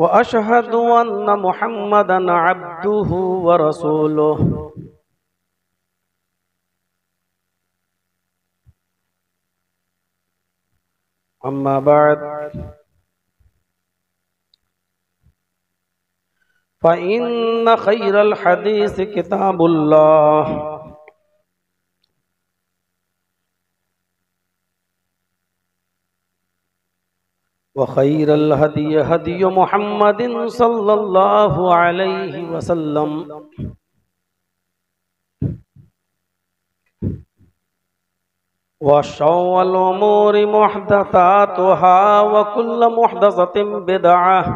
व अशहदु अन्न मुहम्मदन अब्दुहु व रसूलुहु। अम्मा बाद फ़इन्न खैरल हदीस किताबुल्लाह व खैरल हदी हदी मुहम्मदिन सल्लल्लाहु अलैहि वसल्लम व शर्रुल उमूरि मुहदसातुहा व कुल्लु मुहदसतिन बिदअह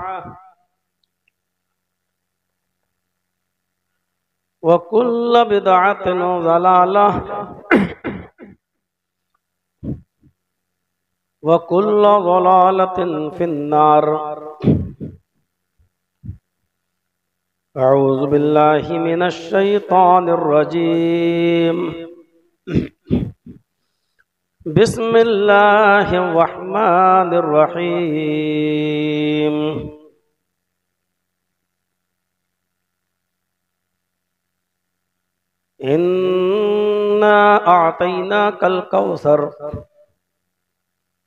व कुल्लु बिदअतिन ज़लालह व कुल्लु ज़लालतिन फिन्नार। अऊज़ु बिल्लाहि मिनश शैतानिर रजीम। बिस्मिल्लाहिर रहमानिर रहीम। इन्ना अअतैनाकल कौसर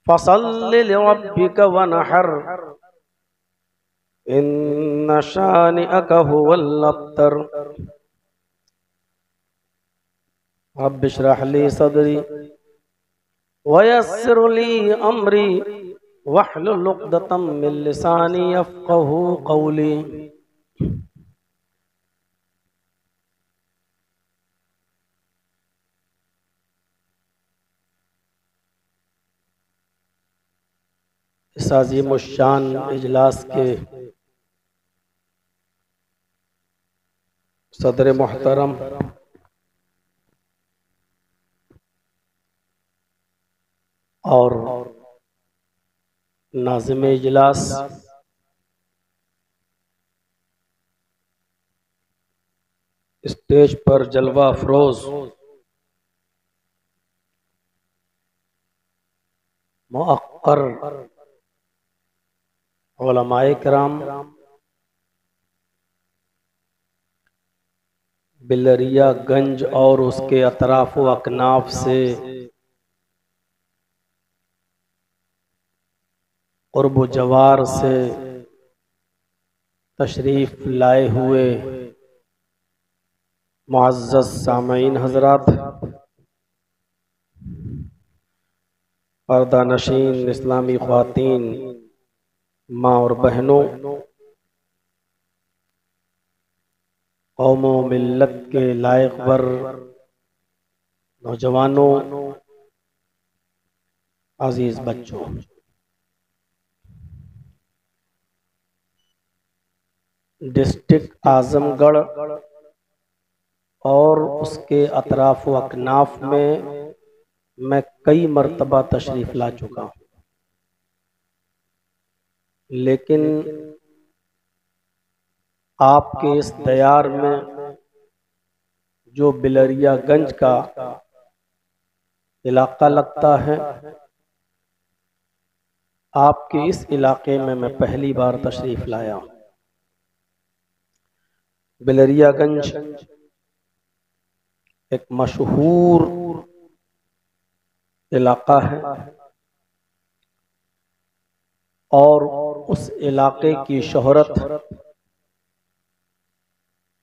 फसल्लि लिरब्बिका वनहर इन्न शानिअक हुवल अब्तर। रब्बि इश्रह ली सदरी वयस्सिर ली अमरी वहलुल उक़दतम मिन लिसानी यफ़क़हू क़ौली। इस अज़ीमुश्शान इजलास के सदर मोहतरम और नाज़िम इजलास स्टेज पर जलवा अफरोज मुअक्कर उलमाए किराम, बिलरियागंज और उसके अतराफ व अकनाफ से क़ुर्ब जवार से तशरीफ लाए हुए मुअज़्ज़ज़ सामईन हज़रात, पर्दा नशीन इस्लामी ख़वातीन, माँ और बहनों, कौमों मिल्लत के लायक वर नौजवानों, अजीज बच्चों, डिस्ट्रिक्ट आजमगढ़ और उसके अतराफ व अकनाफ में मैं कई मर्तबा तशरीफ ला चुका हूँ, लेकिन आपके इस दयार में जो बिलरियागंज का इलाका लगता है, आपके इस इलाके में मैं पहली बार तशरीफ लाया हूँ। बिलरियागंज एक मशहूर इलाका है और उस इलाके की शोहरत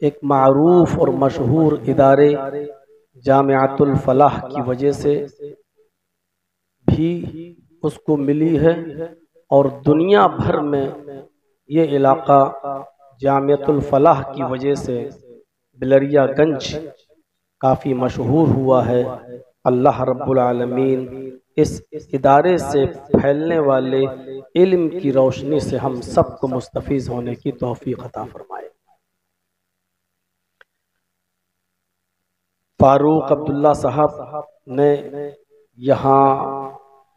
एक मारूफ और मशहूर इदारे जामिअतुल फलाह की वजह से भी उसको मिली है और दुनिया भर में ये इलाका जामिअतुल फलाह की वजह से बिलरियागंज काफ़ी मशहूर हुआ है। अल्लाह रब्बुल आलमीन इस इदारे से फैलने वाले इल्म की रोशनी से हम सबको मुस्तफ़ीज़ होने की तौफीक अता फरमाए। फारूक अब्दुल्ला साहब ने यहाँ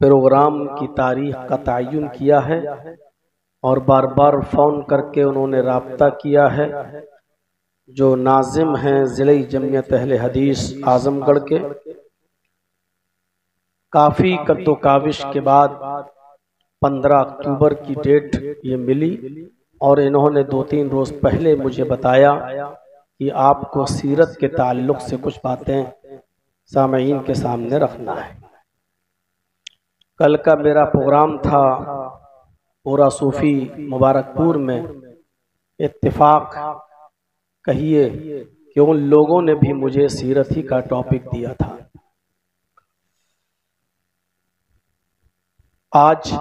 प्रोग्राम की तारीख का तयन किया है और बार बार फ़ोन करके उन्होंने राब्ता किया है। जो नाजिम हैं ज़िले जमियत अहले हदीस आज़मगढ़ के, काफ़ी कद्दो काविश के बाद 15 अक्टूबर की डेट ये मिली और इन्होंने 2-3 रोज पहले मुझे बताया कि आपको सीरत के ताल्लुक से कुछ बातें सामईन के सामने रखना है। कल का मेरा प्रोग्राम था पूरा सूफी मुबारकपुर में। इत्तेफाक कहिए कि उन लोगों ने भी मुझे सीरत ही का टॉपिक दिया था। आज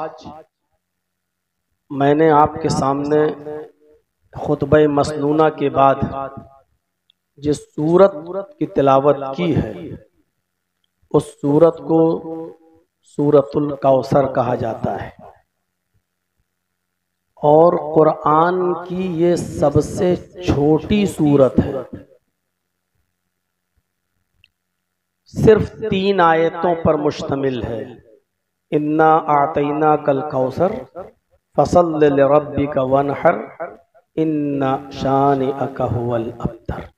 मैंने आपके सामने खुतबे मसनूना के बाद जिस सूरत की तिलावत की है, उस सूरत को सूरतुल कौसर कहा जाता है और कुरान की ये सबसे छोटी सूरत है। सिर्फ 3 आयतों पर मुश्तमिल है। इन्ना आतैना कल कौसर फसल्लि लिरब्बिका वनहर इन्ना शानिअका हुवल अब्तर।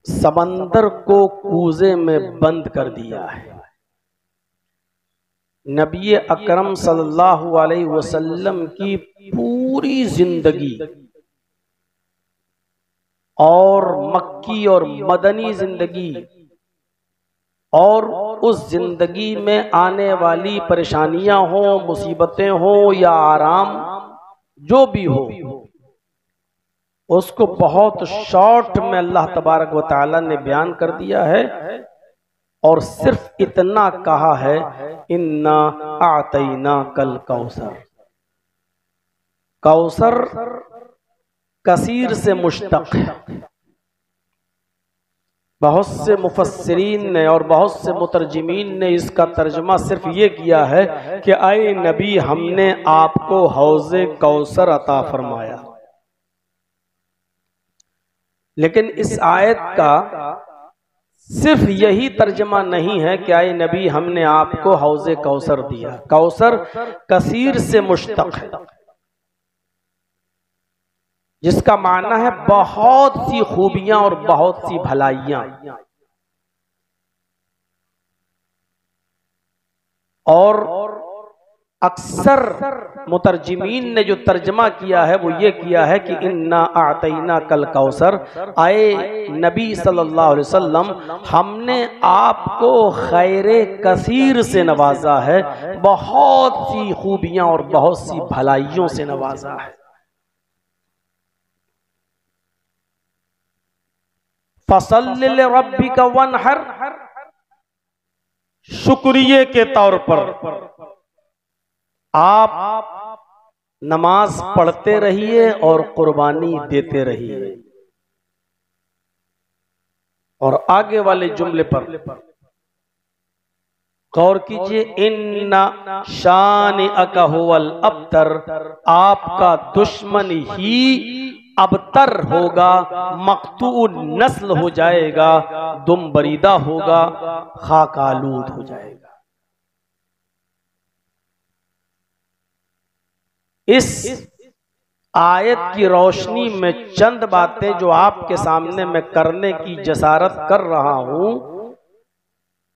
समंदर को कूजे में बंद कर दिया है। नबी अकरम सल्लल्लाहु अलैहि वसल्लम की पूरी जिंदगी और मक्की और मदनी जिंदगी और उस जिंदगी में आने वाली परेशानियां हो, मुसीबतें हो या आराम जो भी हो, उसको बहुत शॉर्ट में अल्लाह तबारक व तआला ने बयान कर दिया है और सिर्फ इतना कहा है, इन्ना आतैना कल कौसर। कौसर कसीर से मुश्तक है। बहुत से मुफस्सिरीन ने और बहुत से मुतरजिमीन ने इसका तर्जमा सिर्फ ये किया है कि आए नबी, हमने आपको हौज़े कौसर अता फरमाया। लेकिन इस आयत का सिर्फ यही तर्जमा नहीं है कि आए नबी, हमने आपको हौज़े कौसर दिया। कौसर कसीर से मुश्तक है, जिसका माना है बहुत सी खूबियां और बहुत सी भलाइयां। और अक्सर मुतरजिमीन ने जो तर्जमा किया है वो ये किया है कि इन्ना आतैना कल कौसर, आए नबी सल्लल्लाहु अलैहि वसल्लम, हमने आपको खैरे कसीर से नवाजा है, बहुत सी खूबियां और बहुत सी भलाइयों से नवाजा है। फसल्लि लिरब्बिका वनहर, शुक्रिये के तौर पर आप नमाज पढ़ते रहिए और कुर्बानी देते रहिए। और आगे वाले जुमले पर गौर कीजिए, इन्ना शानिअका हुवल अब्तर, आपका दुश्मन ही अबतर होगा, मकतू नस्ल हो जाएगा, दुम बरीदा होगा, खाकालूद हो जाएगा। इस आयत की रोशनी में चंद बातें जो आपके सामने मैं करने की जसारत कर रहा हूं,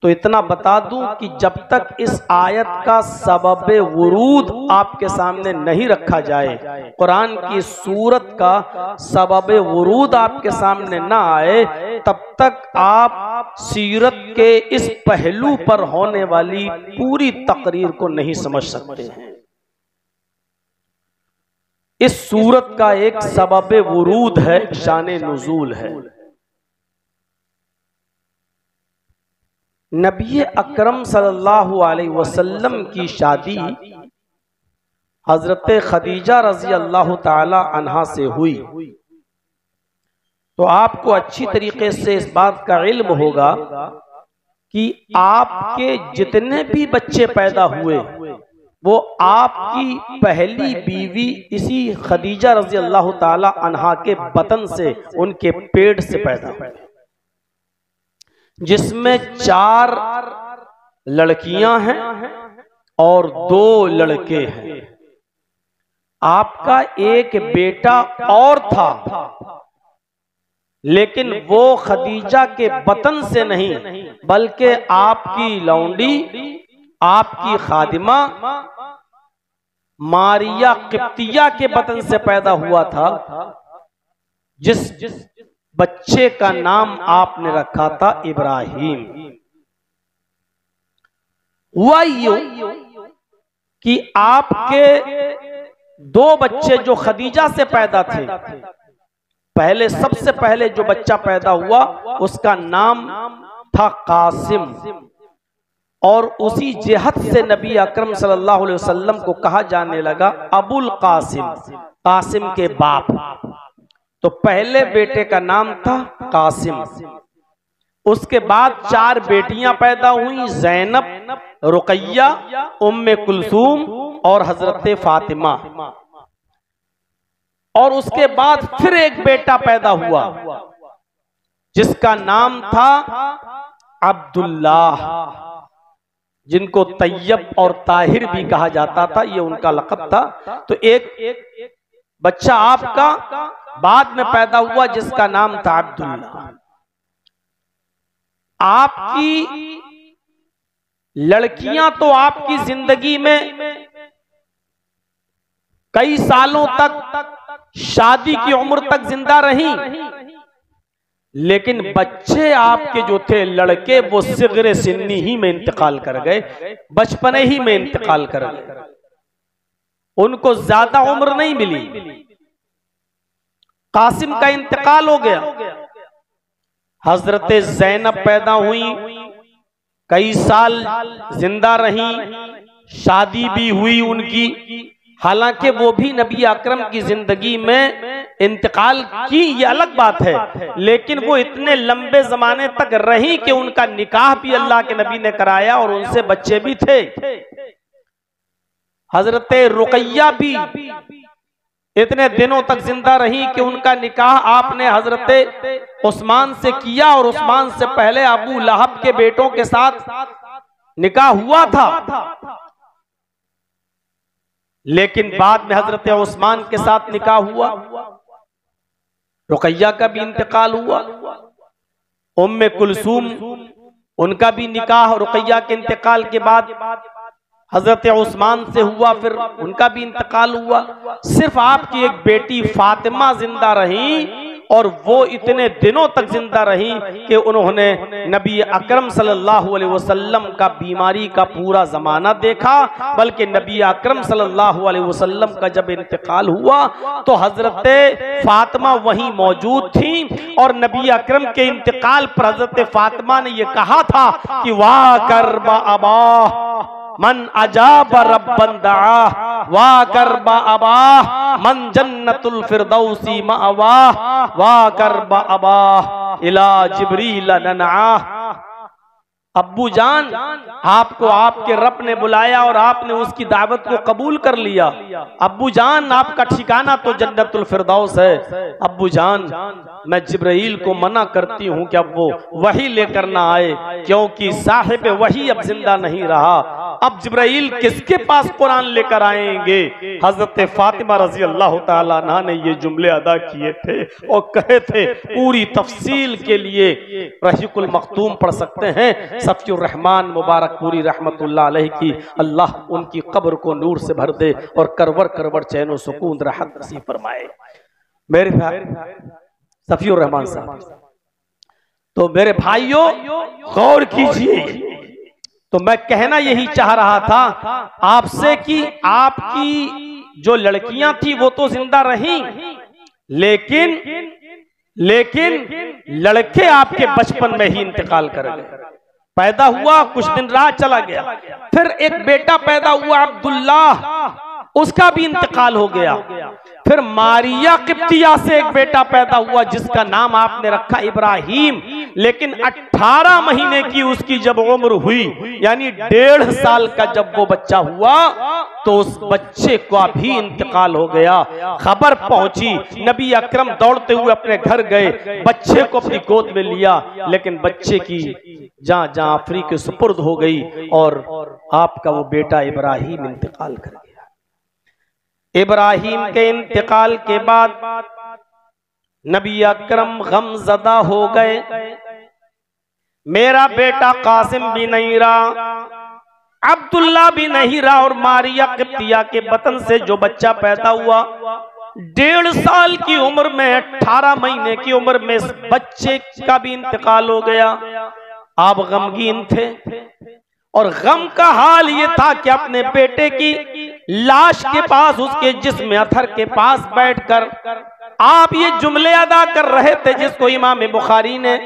तो इतना बता दूं कि जब तक इस आयत का सबबे वुरूद आपके सामने नहीं रखा जाए, कुरान की सूरत का सबबे वुरूद आपके सामने ना आए, तब तक आप सीरत के इस पहलू पर होने वाली पूरी तकरीर को नहीं समझ सकते हैं। इस सूरत का एक सबबे वुरूद है, शाने नुज़ूल है। नबी अकरम सल्लल्लाहु अलैहि वसल्लम की शादी हजरत खदीजा रजी अल्लाह ताला अन्हा से हुई, तो आपको अच्छी तरीके से इस बात का इल्म होगा कि आपके जितने भी बच्चे पैदा हुए वो आपकी पहली बीवी इसी खदीजा रजी अल्लाह ताला अन्हा के बतन से, उनके पेट से पैदा हुए, जिसमें 4 लड़कियां हैं और 2 लड़के हैं। आपका एक बेटा और था, लेकिन वो खदीजा के बतन से नहीं, बल्कि आपकी लौंडी, आपकी खादिमा मारिया किप्तिया के बतन से पैदा हुआ था, जिस बच्चे का नाम आपने रखा था इब्राहिम। हुआ यूं कि आपके दो बच्चे जो खदीजा से पैदा थे, पहले सबसे पहले जो बच्चा पैदा हुआ उसका नाम था कासिम, और उसी जेहत से नबी अकरम सल्लल्लाहु अलैहि वसल्लम को कहा जाने लगा अबुल कासिम, कासिम के बाप। तो पहले बेटे का नाम था कासिम। उसके बाद 4 बेटियां पैदा हुई, ज़ैनब, रुकैया, उम्मे कुलसूम और हजरत फातिमा। और उसके बाद फिर एक बेटा पैदा हुआ जिसका नाम था अब्दुल्लाह, जिनको तैयब और ताहिर भी कहा जाता था, ये उनका लक़ब था। तो एक बच्चा आपका बाद में पैदा हुआ जिसका नाम था अब्दुल्लाह। आपकी लड़कियां तो आपकी जिंदगी में कई सालों तक शादी की उम्र तक जिंदा रही, लेकिन बच्चे आपके जो थे लड़के वो सिगरे सिन्नी ही में इंतकाल कर गए, बचपने ही में इंतकाल कर गए, उनको ज्यादा उम्र नहीं मिली। कासिम का इंतकाल हो गया, हजरत ज़ैनब पैदा हुई, कई साल जिंदा रही, शादी भी हुई उनकी। हालांकि वो भी नबी अकरम की जिंदगी में इंतकाल की, ये अलग बात है, लेकिन वो इतने लंबे जमाने तक रही कि उनका निकाह भी अल्लाह के नबी ने कराया और उनसे बच्चे भी थे। हजरत रुकैया भी इतने दिनों तक जिंदा रही कि उनका निकाह आपने हजरत उस्मान से किया, और उस्मान से पहले अबू लहब के बेटों के साथ निकाह हुआ था, लेकिन बाद में हजरत उस्मान के साथ निकाह हुआ। रुकैया का भी इंतकाल हुआ, उम्मे कुलसूम उनका भी निकाह रुकैया के इंतकाल के बाद हजरत उस्मान से हुआ, फिर उनका भी इंतकाल हुआ। सिर्फ आपकी एक बेटी फातिमा जिंदा रही, और वो इतने दिनों तक जिंदा रही कि उन्होंने नबी अकरम सल्लल्लाहु अलैहि वसल्लम का बीमारी का पूरा जमाना देखा। बल्कि नबी अकरम सल्लल्लाहु अलैहि वसल्लम का जब इंतकाल हुआ तो हजरत फातिमा वहीं मौजूद थी, और नबी अकरम के इंतकाल पर हजरत फातिमा ने यह कहा था कि वाह करबा अबा मन अजाब रब्बन दआ, वाह करबा अबा मन जन्नतुल फिरदौसी मअवा, वाह करबा अबा इला जिब्रील ननआ। अब्बू जान, आपको आपके रब ने बुलाया और आपने उसकी दावत को कबूल कर लिया। अब्बू जान, आपका ठिकाना तो जन्नतुल फिरदौस है। अब्बू जान, मैं जिब्राइल को मना करती हूँ कि अब वो वही लेकर ना आए, क्योंकि साहिब वही अब जिंदा नहीं रहा। अब जिब्राइल किसके पास कुरान लेकर आएंगे? हजरत फातिमा रजी अल्लाह ताला अन्हा ने ये जुमले अदा किए थे और कहे थे। पूरी तफसील के लिए रहीकुल मखतूम पढ़ सकते हैं, सफीउर रहमान मुबारक पूरी रहमतुल्लाह अलैह की अल्लाह उनकी कब्र को नूर से भर दे और करवर करवर चैन सुकून राहत नसीब फरमाए। मेरे भाई सफीउर रहमान साहब, तो मेरे भाइयों गौर कीजिए। तो मैं कहना यही चाह रहा था आपसे कि आपकी जो लड़कियां थी वो तो जिंदा रही, लेकिन लड़के आपके बचपन में ही इंतकाल कर गए। पैदा हुआ, कुछ दिन रहा, चला गया। फिर एक बेटा पैदा हुआ अब्दुल्लाह, उसका भी इंतकाल हो गया। फिर मारिया किप्तिया से एक बेटा पैदा हुआ जिसका नाम आपने रखा इब्राहिम। लेकिन 18 महीने की उसकी जब उम्र हुई, यानी 1.5 साल का जब वो बच्चा हुआ, तो उस बच्चे का भी इंतकाल हो गया। खबर पहुंची, नबी अकरम दौड़ते हुए अपने घर गए, बच्चे को अपनी गोद में लिया, लेकिन बच्चे की जान जाफरी के सुपुर्द हो गई और आपका वो बेटा इब्राहिम इंतकाल कर गया। इब्राहिम के इंतकाल के बाद नबी अकरम गमज़दा हो गए। मेरा बेटा कासिम भी नहीं रहा, अब्दुल्ला बिन हिरा और मारिया किब्तिया के बतन से जो बच्चा पैदा हुआ, 1.5 साल की उम्र में, 18 महीने की उम्र में इस बच्चे का भी इंतकाल हो गया। आप गमगीन थे और गम का हाल ये था कि अपने बेटे की लाश के पास, उसके जिस्म अथर के पास बैठकर आप ये जुमले अदा कर रहे थे जिसको इमाम बुखारी ने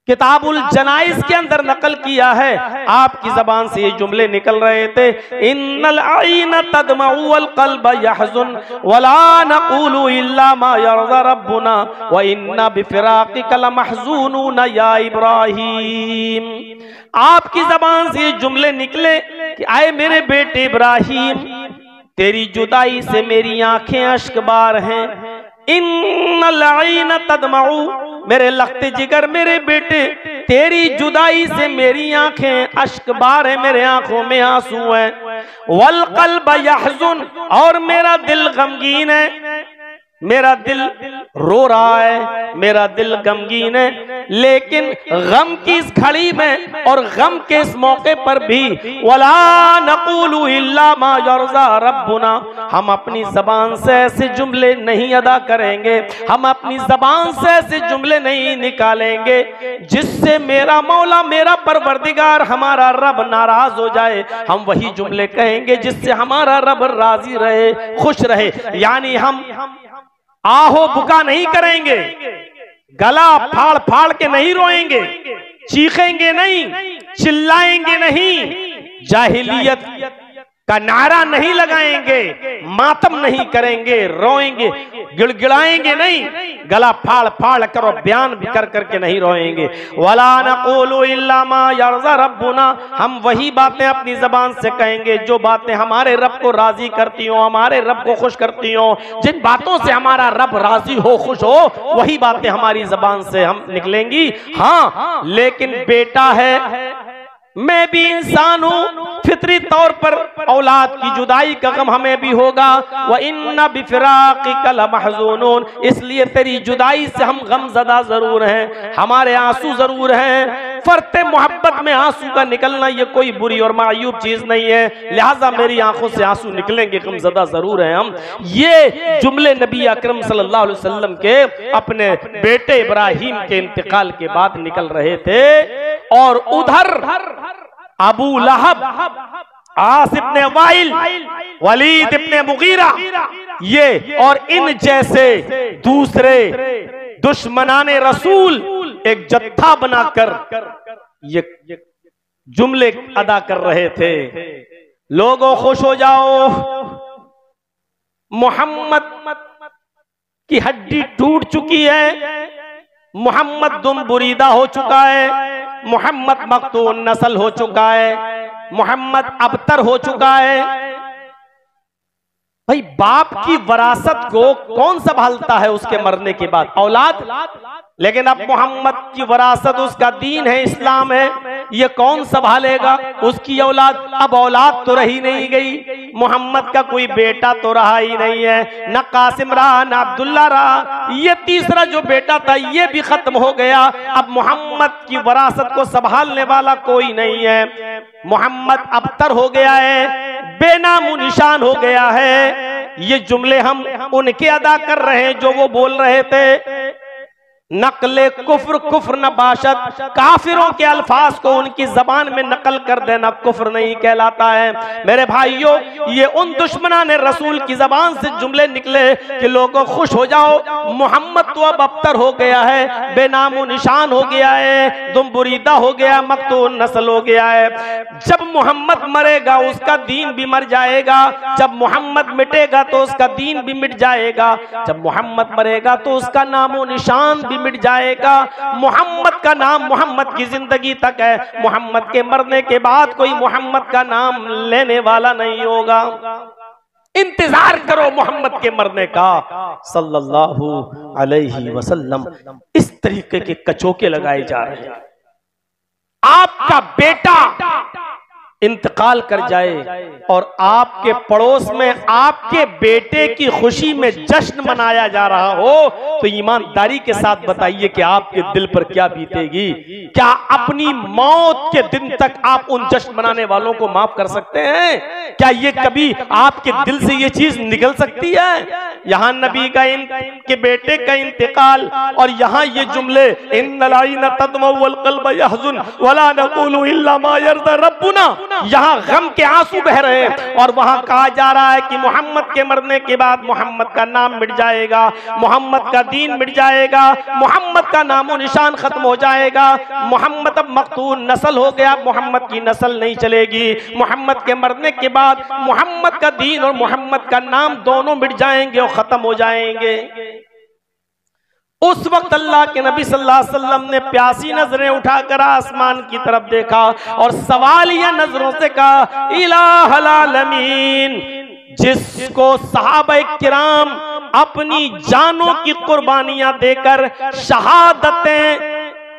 किताबुल जनाइज के अंदर नकल किया है। आपकी जबान से ये जुमले निकल रहे थे, इन्नल आईन तदमउ वल कल्ब यहज़ुन वला नक़ूलु इल्ला मा यरज़ा रब्बुना व इन्ना बिफ़िराक़िका लमहज़ूनून या इब्राहीम। आपकी जबान से ये जुमले निकले कि आए मेरे बेटे इब्राहिम, तेरी जुदाई से मेरी आंखें अश्कबार हैं। इन्नल आईन तदमउ, मेरे लख्ते जिगर मेरे बेटे, तेरी जुदाई से मेरी आंखें अश्कबार है, मेरे आंखों में आंसू हैं। वल कल्ब यहज़ुन, और मेरा दिल गमगीन है, मेरा दिल रो रहा है, मेरा दिल गमगीन है। लेकिन गम की इस घड़ी में और गम के इस मौके पर भी वला नक़ूलु इल्ला मा यरज़ा रब्बुना, हम अपनी जबान से ऐसे जुमले नहीं अदा करेंगे, हम अपनी जबान से ऐसे जुमले नहीं निकालेंगे जिससे मेरा मौला, मेरा परवरदिगार, हमारा रब नाराज हो जाए। हम वही जुमले कहेंगे जिससे हमारा रब राजी रहे, खुश रहे। यानी हम आहो बुका नहीं करेंगे, गला फाड़ फाड़ के नहीं रोएंगे, चीखेंगे नहीं, चिल्लाएंगे नहीं, जाहिलियत का नारा नहीं लगाएंगे, मातम नहीं करेंगे, रोएंगे, गिड़गिड़ाएंगे नहीं, गला फाड़ फाड़ कर और बयान भी कर करके नहीं रोएंगे। वला नक़ूलु इल्ला मा यरज़ा रब्बुना, हम वही बातें अपनी जबान से कहेंगे जो बातें हमारे रब को राजी करती हो, हमारे रब को खुश करती हो। जिन बातों से हमारा रब राजी हो, खुश हो, वही बातें हमारी जबान से हम निकलेंगी। हाँ, लेकिन बेटा है, मैं भी इंसान हूँ, फितरी तौर पर औलाद की जुदाई का गम हमें भी होगा। व इन्ना बिफ़िराक़िका लमहज़ूनून, इसलिए तेरी जुदाई से हम गमज़दा जरूर हैं, हमारे आंसू जरूर हैं। फरते मोहब्बत में आंसू का निकलना ये कोई बुरी और मायूब चीज नहीं है, लिहाजा मेरी आंखों से आंसू निकलेंगे, गमज़दा जरूर हैं हम। ये जुमले नबी अकरम सल्लल्लाहु अलैहि वसल्लम के अपने बेटे इब्राहिम के इंतकाल के बाद निकल रहे थे। और उधर अबू लहब, आस इब्ने वाइल, वलीद इब्ने मुगीरा, ये और इन जैसे दूसरे दुश्मनाने रसूल एक जत्था बनाकर ये जुमले अदा कर रहे थे, लोगों खुश हो जाओ, मोहम्मद की हड्डी टूट चुकी है, मोहम्मद दुम बुरीदा हो चुका है, मोहम्मद मक्तून नस्ल हो चुका है, मोहम्मद अबतर हो चुका है। भाई बाप की वरासत को कौन संभालता है उसके मरने के बाद? औलाद। लेकिन अब मोहम्मद की वरासत उसका दीन है, इस्लाम है, ये कौन संभालेगा? उसकी औलाद। अब औलाद तो रही नहीं गई, मोहम्मद का कोई बेटा तो रहा ही नहीं है, न कासिम रहा, न अब्दुल्ला रहा, ये तीसरा जो बेटा था ये भी खत्म हो गया। अब मोहम्मद की वरासत को संभालने वाला कोई नहीं है, मोहम्मद अबतर हो गया है, बेनामो निशान हो गया है। ये जुमले हम उनके अदा कर रहे हैं जो वो बोल रहे थे, नकले कुफ्र, कुफ्र न बाशत, काफिरों के अल्फाज को उनकी जबान में नकल कर देना कुफ्र नहीं कहलाता है। मेरे भाइयों, ये उन दुश्मनाने रसूल की जबान से जुमले निकले कि लोगों खुश हो जाओ, मोहम्मद तो अब अबतर हो गया है, बेनामो निशान हो गया है, दुम बुरीदा हो गया, मक्तून नस्ल हो गया है। जब मोहम्मद मरेगा उसका दीन भी मर जाएगा, जब मोहम्मद मिटेगा तो उसका दीन भी मिट जाएगा, जब मोहम्मद मरेगा तो उसका नामो निशान भी मिट जाएगा। मोहम्मद का नाम मोहम्मद की जिंदगी तक है, मोहम्मद के मरने के बाद कोई मोहम्मद का नाम लेने वाला नहीं होगा। इंतजार करो मोहम्मद के मरने का सल्लल्लाहु अलैहि वसल्लम। इस तरीके के कचोके लगाए जा रहे हैं। आपका बेटा इंतकाल कर जाए और आपके पड़ोस में आपके बेटे की खुशी में जश्न मनाया जा रहा हो, तो ईमानदारी के साथ बताइए कि आपके दिल पर क्या बीतेगी। क्या अपनी मौत के दिन तक आप उन जश्न मनाने वालों को माफ कर सकते हैं? क्या ये कभी आपके दिल से ये चीज निकल सकती है? यहाँ नबी का के बेटे का इंतकाल और यहाँ ये जुमले, इन्नल आइना तदमा वल क़ल्ब यहज़ुन वला नक़ूलु इल्ला मा यर्ज़ा रब्बुना, यहाँ गम के आंसू बह रहे हैं। और वहां कहा जा रहा है कि मोहम्मद के मरने के बाद मोहम्मद का नाम मिट जाएगा, मोहम्मद का दीन मिट जाएगा, मोहम्मद का नामो निशान खत्म हो जाएगा, मोहम्मद अब मक़तूल नस्ल हो गया, मोहम्मद की नस्ल नहीं चलेगी। मोहम्मद के मरने के बाद मोहम्मद का दीन और मोहम्मद का नाम दोनों मिट जाएंगे और खत्म हो जाएंगे। उस वक्त अल्लाह के नबी सल्लल्लाहु अलैहि वसल्लम ने प्यासी नजरें उठाकर आसमान की तरफ देखा और सवालिया नजरों से कहा, इलाहल आलमीन, जिसको सहाबा किराम अपनी जानों की कुर्बानियां देकर शहादतें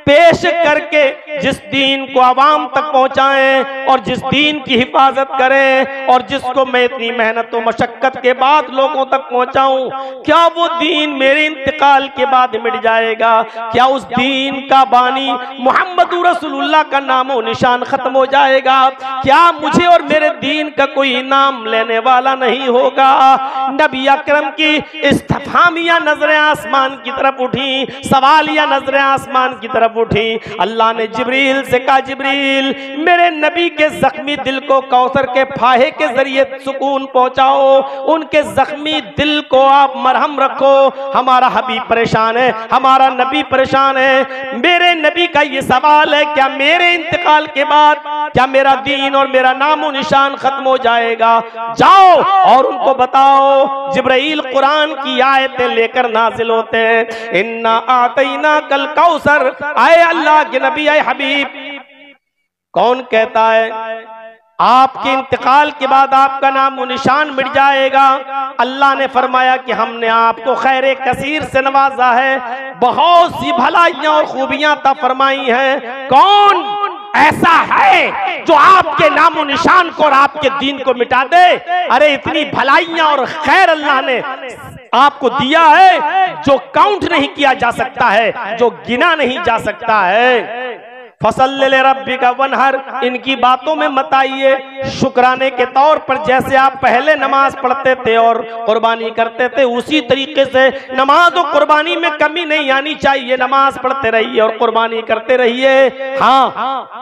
पेश करके जिस दीन को आवाम तक पहुंचाएं और जिस दीन की हिफाजत करें और जिसको मैं इतनी मेहनत और मशक्कत के बाद लोगों तक पहुंचाऊं, क्या वो दीन मेरे इंतकाल के बाद मिट जाएगा? क्या उस दीन का बानी मोहम्मद रसूलुल्लाह का नामो निशान खत्म हो जाएगा? क्या मुझे और मेरे दीन का कोई इनाम लेने वाला नहीं होगा? नबी अकरम की इस्तिफ़हामिया नजरें आसमान की तरफ उठी, सवालिया नजरें आसमान की तरफ उठी। अल्लाह ने जिब्रील से कहा, जिब्रील, मेरे नबी के जख्मी दिल को कौसर के फाहे के जरिए सुकून पहुंचाओ, उनके जख्मी दिल को आप मरहम रखो। हमारा हबीब परेशान है, हमारा नबी परेशान है। मेरे नबी का ये सवाल है, क्या मेरे इंतकाल के बाद क्या मेरा दीन और मेरा नामो निशान खत्म हो जाएगा? जाओ और उनको बताओ। जिब्रील कुरान की आयतें लेकर नाजिल होते हैं, इन्ना आतैना कल कौसर। आए अल्लाह के नबी, आए हबीब, कौन कहता है आपके इंतकाल के बाद आपका नाम निशान मिट जाएगा? अल्लाह ने फरमाया कि हमने आपको खैर कसीर से नवाजा है, बहुत सी भलाइयां और खूबियां अता फरमाई हैं। कौन ऐसा है जो आपके नामो निशान को और आपके दीन को मिटा दे? अरे इतनी भलाइयां और खैर अल्लाह ने आपको दिया है जो काउंट नहीं किया जा सकता है, जो गिना नहीं जा सकता है। फसल्ले रब्बिका वनहर, इनकी बातों में मत आइए। शुक्राने के तौर पर जैसे आप पहले नमाज पढ़ते थे और कुर्बानी करते थे, उसी तरीके से नमाज और कुर्बानी में कमी नहीं आनी चाहिए। नमाज पढ़ते रहिए और कुर्बानी करते रहिए। हाँ,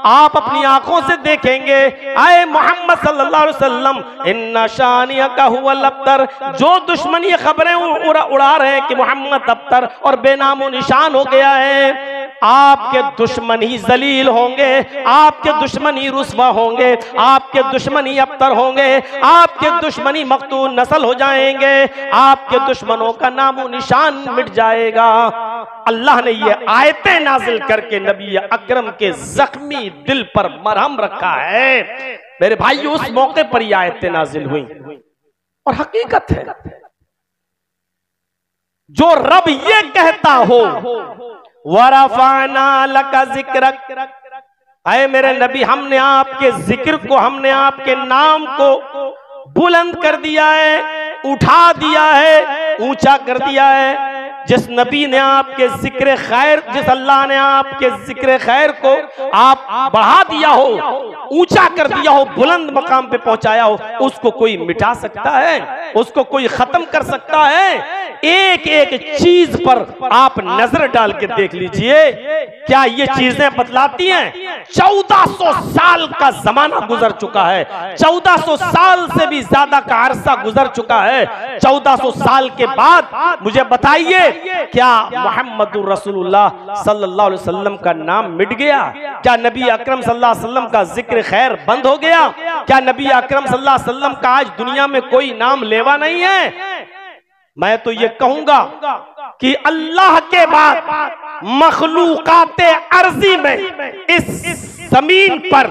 आप अपनी आंखों से देखेंगे, आए मोहम्मद सल्लल्लाहु अलैहि वसल्लम, इन्ना शानियका हुवल अब्तर, जो दुश्मन ये खबरें उड़ा रहे हैं कि मोहम्मद अब्तर और बेनामो निशान हो गया है, आपके दुश्मन ही जलील होंगे, आपके दुश्मन ही रुस्वा होंगे, आपके दुश्मन ही अब्तर होंगे, आपके दुश्मन ही मकतूल नस्ल हो जाएंगे, आपके दुश्मनों का नामो निशान मिट जाएगा। अल्लाह ने ये आयतें नाजिल करके नबी अकरम के जख्मी दिल पर मरहम रखा है। मेरे भाई, उस मौके पर ये आयतें नाजिल हुई और हकीकत है, जो रब ये कहता हो, वरफाना लका जिक्रक, आए मेरे नबी, हमने आपके जिक्र को, हमने आपके नाम को बुलंद कर दिया है, उठा दिया है, ऊंचा कर दिया है। जिस नबी ने आपके जिक्र खैर, जिस अल्लाह ने आपके जिक्र खैर को आप बढ़ा दिया हो, ऊंचा कर दिया हो, बुलंद मकाम पे पहुंचाया हो, उसको कोई मिटा सकता है? उसको कोई खत्म कर सकता है? एक एक चीज पर आप नजर डाल के देख लीजिए, क्या ये चीजें बतलाती हैं? 1400 साल का जमाना गुजर चुका है, 1400 साल से भी ज्यादा का अरसा गुजर चुका है। 1400 साल के बाद मुझे बताइए, क्या मोहम्मदुर रसूलुल्लाह सल्लल्लाहु अलैहि वसल्लम का नाम मिट गया? क्या नबी अकरम सल्लल्लाहु अलैहि वसल्लम का जिक्र खैर बंद हो गया? क्या नबी अकरम सल्लल्लाहु अलैहि वसल्लम का आज दुनिया में कोई नाम लेवा नहीं है? मैं तो ये कहूंगा कि अल्लाह के बाद मखलूकाते अर्जी में इस जमीन पर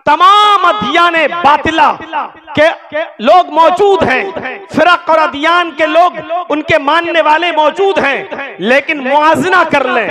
तमाम अदियाने बातिला के लोग मौजूद हैं, फिरक और अदियान के लोग, उनके मानने वाले मौजूद हैं, लेकिन मुआजना कर लें,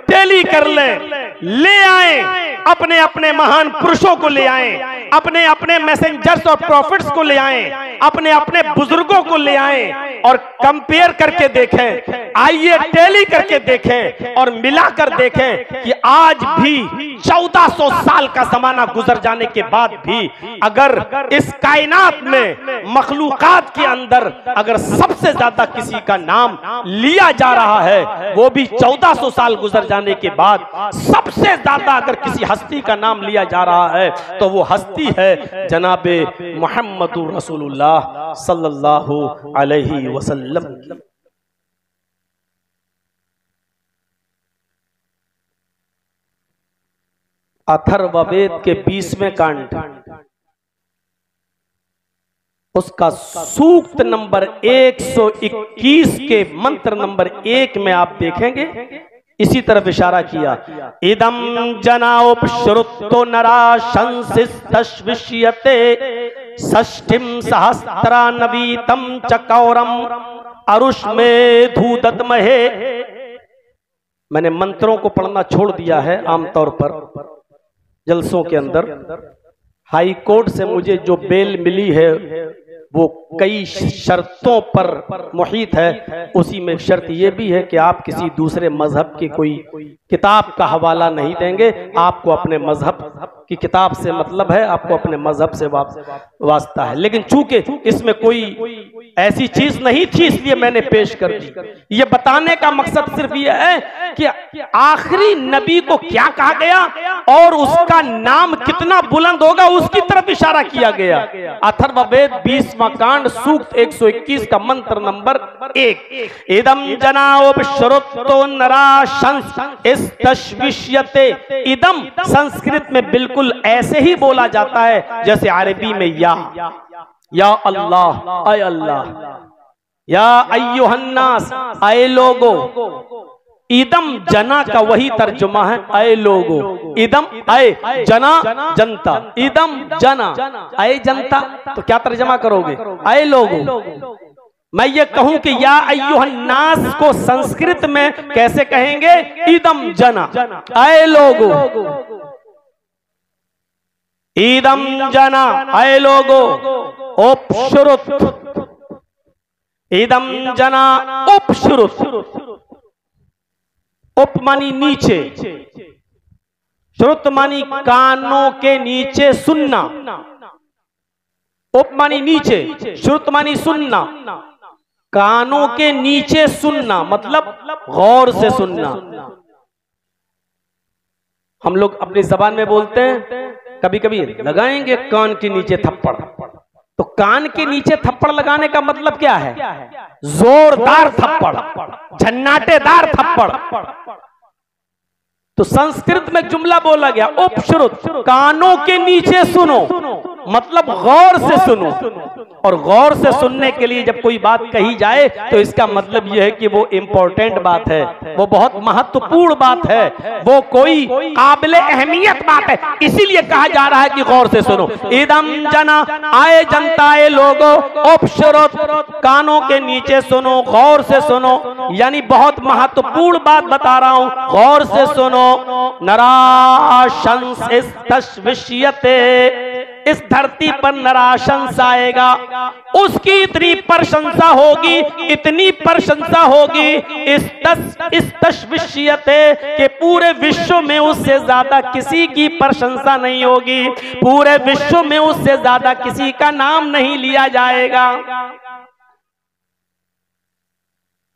टेली कर लें, ले आए अपने अपने महान पुरुषों को ले आएं, अपने अपने मैसेंजर्स और प्रॉफिट्स को ले आएं, अपने अपने बुजुर्गों को ले आएं और कंपेयर करके देखें, आइए टैली करके देखें और मिलाकर देखें कि आज भी 1400 साल का जमाना गुजर जाने के बाद भी अगर इस कायनात में मखलूकात के अंदर अगर सबसे ज्यादा किसी का नाम लिया जा रहा है, वो भी 1400 साल गुजर जाने के बाद सबसे ज्यादा अगर किसी हस्ती का नाम लिया जा रहा है तो वो हस्ती है जनाबे मुहम्मदुर रसूलुल्लाह सल्लल्लाहु अलैहि वसल्लम। अथर्ववेद के 20वें कांड, उसका सूक्त नंबर 121 के मंत्र नंबर 1 में आप देखेंगे इसी तरफ इशारा किया, इदम जनाउपश्रुतो नरा शंसिस्तश्विष्यते षष्ठिम सहस्रा नवीतम चकौरम अरुष्मेधु दद्महे। मैंने मंत्रों को पढ़ना छोड़ दिया है आमतौर पर जलसों के अंदर। हाई कोर्ट से मुझे जो बेल मिली है वो कई शर्तों पर मुहित है। उसी में शर्त ये भी है कि आप किसी दूसरे मजहब की कोई किताब का हवाला नहीं देंगे, आपको अपने मजहब की किताब से मतलब है, आपको अपने मजहब से वास्ता है। लेकिन चूंकि इसमें कोई ऐसी चीज नहीं थी इसलिए मैंने पेश कर दी। ये बताने का मकसद सिर्फ ये है कि आखिरी नबी को क्या कहा गया और उसका नाम कितना बुलंद होगा उसकी तरफ इशारा किया गया। अथर्ववेद 20वां कांड सूक्त 121 का मंत्र नंबर 1, इदम जनाउपश्रुतो नरा शंसिस्तश्विष्यते। इदम संस्कृत में बिल्कुल ऐसे ही बोला जाता है जैसे अरबी में या अल्लाह, अय अल्लाह, या अय्युहन्नास, अय लोगो। इदम जना का वही तर्जुमा है, अय लोगो। इदम अय जना जनता, इदम जना अय जनता, तो क्या तर्जमा करोगे? अय लोगो। मैं ये कहूं कि या अय्युहन्नास को संस्कृत में कैसे कहेंगे? इदम जना, अय लोगो। इदम जना अय लोगो उपश्रुत, इदम जना उपश्रुत। उप मानी नीचे, श्रुत मानी कानों के नीचे सुनना। उप मानी नीचे, श्रुत मानी सुनना, कानों के नीचे सुनना मतलब गौर से सुनना। हम लोग अपनी जबान में बोलते हैं कभी कभी लगाएंगे कान के नीचे थप्पड़, तो कान के नीचे थप्पड़ लगाने का मतलब क्या है? जोरदार थप्पड़, झन्नाटेदार थप्पड़। तो संस्कृत में जुमला बोला गया उपश्रुत, कानों के नीचे सुनो मतलब गौर से सुनो। और गौर से सुनने के लिए जब कोई बात कही जाए तो इसका मतलब यह है कि वो इंपॉर्टेंट बात है, वो बहुत महत्वपूर्ण बात है, वो कोई काबिल अहमियत बात है, इसीलिए कहा जा रहा है कि गौर से सुनो। इदम जना आए जनताए लोगो उपश्रुत, कानों के नीचे सुनो, गौर से सुनो, यानी बहुत महत्वपूर्ण बात बता रहा हूं, गौर से सुनो। नराशंसिस्तश्विष्यते, इस धरती पर नराशंस आएगा, उसकी इतनी प्रशंसा होगी, इतनी प्रशंसा होगी इस तश्विष्यते के पूरे विश्व में उससे ज्यादा किसी की प्रशंसा नहीं होगी, पूरे विश्व में उससे ज्यादा किसी का नाम नहीं लिया जाएगा।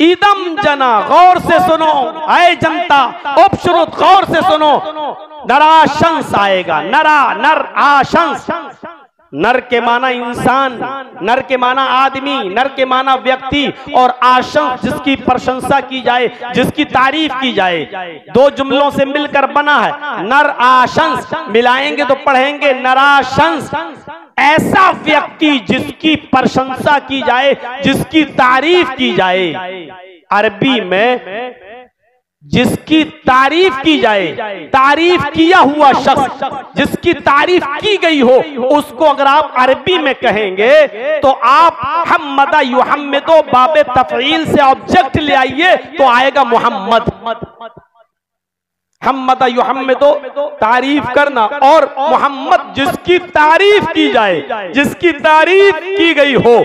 इदम जना गौर से सुनो, आए जनता उपश्रुत गौर से सुनो, नराशंस आएगा। नरा नर आशंस, नर के माना इंसान, नर के माना आदमी, नर के माना व्यक्ति, और आशंस जिसकी प्रशंसा की जाए, जिसकी तारीफ की जाए, दो जुमलों से मिलकर बना है। नर आशंस मिलाएंगे तो पढ़ेंगे नराशंस, ऐसा व्यक्ति जिसकी प्रशंसा की जाए, जिसकी तारीफ की जाए। अरबी में जिसकी तारीफ की जाए, तारीफ किया हुआ शख्स, जिसकी तारीफ की गई हो, उसको अगर आप अरबी में कहेंगे तो आप हम्मदा युहम्मिदो बाबे तफईल से ऑब्जेक्ट ले आइए तो आएगा मोहम्मद। हम्मद युहम्मिदो तारीफ करना, और मोहम्मद जिसकी तारीफ की जाए, जिसकी तारीफ की गई हो।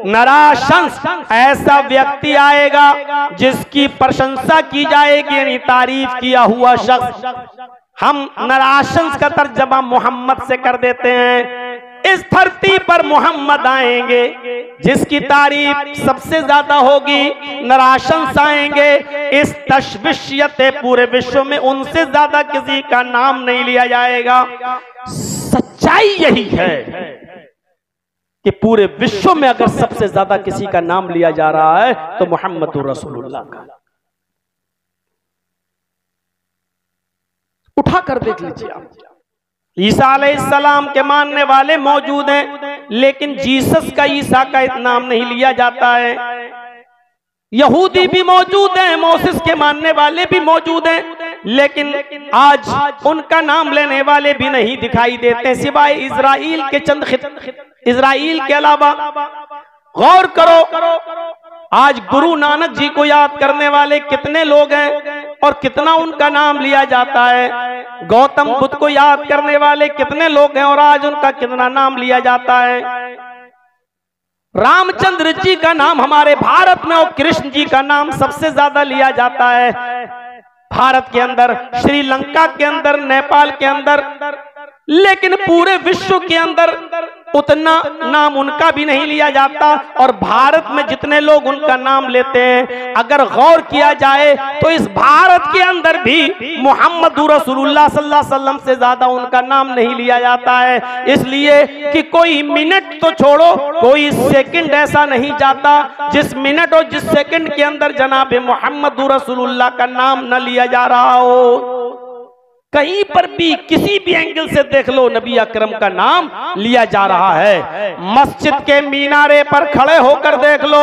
नराशंस ऐसा व्यक्ति आएगा जिसकी प्रशंसा की जाएगी, यानी तारीफ किया हुआ शख्स। हम नराशंस का तर्जमा मोहम्मद से कर देते हैं। इस धरती पर मोहम्मद आएंगे जिसकी तारीफ सबसे ज्यादा होगी, नराशंस आएंगे। इस तशविशियत पूरे विश्व में उनसे ज्यादा किसी का नाम नहीं लिया जाएगा। सच्चाई यही है कि पूरे विश्व में अगर सबसे ज्यादा किसी का नाम लिया जा रहा है तो मोहम्मद रसूलुल्लाह का। उठा कर देख लीजिए आप। ईसा अलैहिस्सलाम के मानने वाले मौजूद हैं, लेकिन जीसस का, ईसा का नाम नहीं लिया जाता है। यहूदी भी मौजूद हैं, मोसेस के मानने वाले भी मौजूद हैं, लेकिन आज उनका नाम लेने वाले भी नहीं दिखाई देते सिवाय इजराइल के चंद इजराइल के अलावा। गौर करो, आज गुरु नानक जी को याद करने वाले कितने लोग हैं और कितना उनका नाम लिया जाता है। गौतम बुद्ध को याद करने वाले कितने लोग हैं और आज उनका कितना नाम लिया जाता है। रामचंद्र जी का नाम हमारे भारत में और कृष्ण जी का नाम सबसे ज्यादा लिया जाता है भारत के अंदर, श्रीलंका के अंदर, नेपाल के अंदर, लेकिन पूरे विश्व के अंदर उतना नाम उनका भी नहीं लिया जाता। और भारत में जितने लोग उनका नाम लेते हैं, अगर गौर किया जाए तो इस भारत के अंदर भी मोहम्मद रसूलुल्लाह सल्लल्लाहु अलैहि वसल्लम से ज्यादा उनका नाम नहीं लिया जाता है। इसलिए कि कोई मिनट तो छोड़ो, कोई सेकंड ऐसा नहीं जाता जिस मिनट और जिस सेकंड के अंदर जनाब मोहम्मद रसूलुल्लाह का नाम न लिया जा रहा हो। कहीं पर भी किसी भी एंगल से देख लो, नबी अकरम का नाम लिया जा रहा है। मस्जिद के मीनारे पर खड़े होकर देख लो,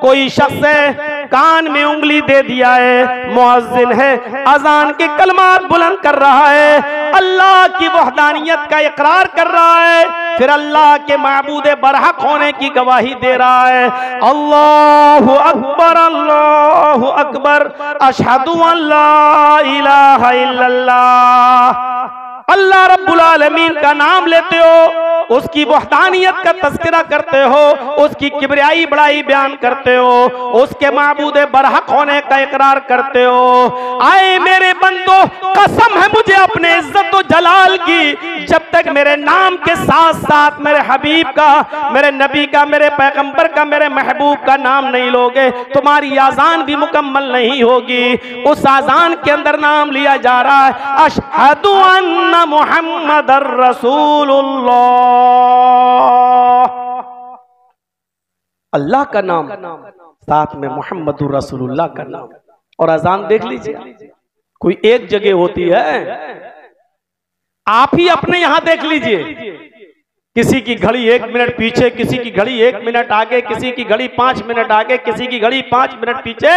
कोई शख्स है कान में उंगली दे दिया है, मुअज्जिन है अजान के कलमात बुलंद कर रहा है, अल्लाह की वहदानियत का इकरार कर रहा है, फिर अल्लाह के माबूद बरहक होने की गवाही दे रहा है। अल्लाहु अकबर, अशहदु अल्ला इलाहा इल्लल्लाह। अल्लाह रब्बुल आलमीन का नाम लेते हो, उसकी वहदानियत का तज़किरा करते हो, उसकी किबरियाई बड़ाई बयान करते हो, उसके माबूद बरहक होने का इकरार करते हो। आए मेरे बंदो, कसम है मुझे अपने इज्जत और जलाल की, जब तक मेरे नाम के साथ साथ मेरे हबीब का, मेरे नबी का, मेरे पैगंबर का, मेरे महबूब का नाम नहीं लोगे, तुम्हारी आजान भी मुकम्मल नहीं होगी। उस आजान के अंदर नाम लिया जा रहा है, अशहदु अन्ना मुहम्मदर रसूलुल्लाह। अल्लाह का नाम साथ में मोहम्मदुर रसूलुल्लाह का नाम। और अजान देख लीजिए, कोई एक जगह होती है, आप ही अपने यहां देख लीजिए, किसी की घड़ी 1 मिनट पीछे, किसी की घड़ी 1 मिनट आगे, किसी की घड़ी 5 मिनट आगे, किसी की घड़ी 5 मिनट पीछे,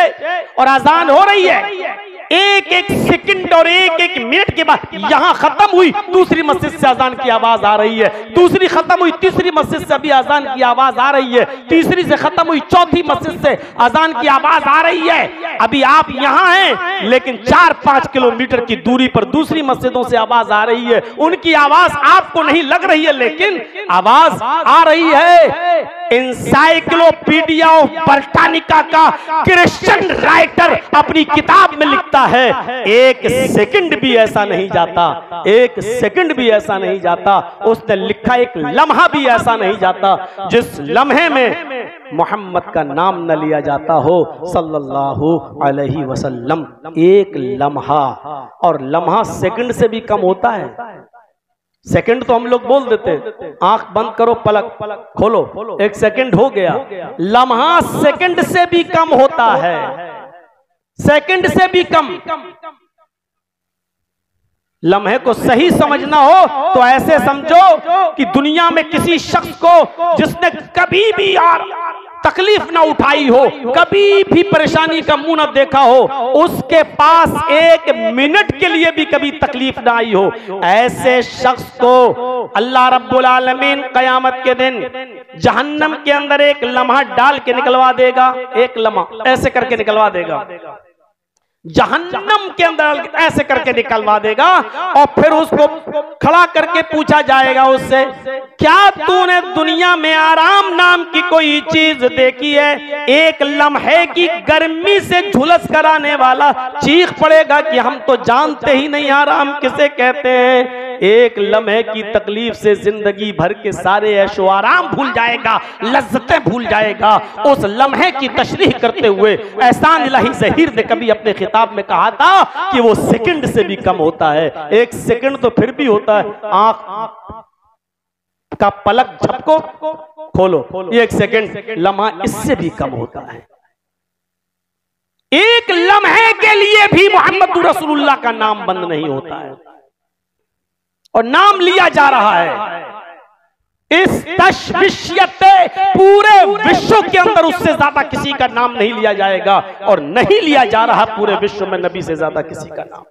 और अजान हो रही है। एक एक सेकंड और एक एक मिनट के बाद यहां खत्म हुई, दूसरी मस्जिद से अजान की आवाज आ रही है, दूसरी खत्म हुई, तीसरी मस्जिद से अभी अजान की आवाज आ रही है, तीसरी से खत्म हुई, चौथी मस्जिद से अजान की आवाज आ रही है। अभी आप यहां हैं, लेकिन 4-5 किलोमीटर की दूरी पर दूसरी मस्जिदों से आवाज आ रही है। उनकी आवाज आपको नहीं लग रही है, लेकिन आवाज आ रही है। इंसाइक्लोपीडिया ऑफ ब्रिटानिका का क्रिश्चियन राइटर अपनी किताब में लिखता है, एक सेकंड भी ऐसा नहीं जाता, एक सेकंड भी ऐसा नहीं जाता, उसने लिखा एक लम्हा भी ऐसा नहीं जाता जिस लम्हे में मोहम्मद का नाम न लिया जाता हो सल्लल्लाहु अलैहि वसल्लम। एक लम्हा, और लम्हा सेकंड से भी कम होता है। सेकंड तो हम लोग बोल देते हैं, आंख बंद करो पलक खोलो, 1 सेकंड हो गया। लम्हा सेकंड से भी कम होता है, सेकंड से भी कम। लम्हे को सही समझना हो तो ऐसे समझो कि दुनिया में किसी शख्स को जिसने कभी भी तकलीफ ना उठाई हो, कभी भी परेशानी का मुंह न देखा हो, उसके पास 1 मिनट के लिए भी कभी तकलीफ ना आई हो, ऐसे शख्स को अल्लाह रब्बुल आलमीन कयामत के दिन जहन्नम के अंदर एक लम्हा डाल के निकलवा देगा, एक लम्हा ऐसे करके निकलवा देगा। जहन्नम के अंदर ऐसे करके निकलवा देगा और फिर उसको खड़ा करके पूछा जाएगा उससे, क्या तूने दुनिया में आराम नाम की कोई चीज देखी है? एक लम्हे की गर्मी से झुलस कराने वाला चीख पड़ेगा कि हम तो जानते ही नहीं आराम किसे कहते हैं। एक लम्हे की तकलीफ से जिंदगी भर के सारे ऐशो आराम भूल जाएगा, लज्जतें भूल जाएगा। उस लम्हे की तशरीह करते हुए एहसान इलाही ज़हीर ने कभी अपने खिताब में कहा था कि वो सेकंड से भी कम होता है। एक सेकंड तो फिर भी होता है, आंख का पलक झपको खोलो, एक सेकंड लम्हा इससे भी कम होता है। एक लम्हे के लिए भी मोहम्मद रसूलुल्लाह का नाम बंद नहीं होता है और नाम लिया जा रहा है। इस तशविशियत पूरे विश्व के अंदर उससे ज्यादा किसी का नाम नहीं लिया जाएगा और नहीं लिया जा रहा पूरे विश्व में नबी से ज्यादा किसी का नाम।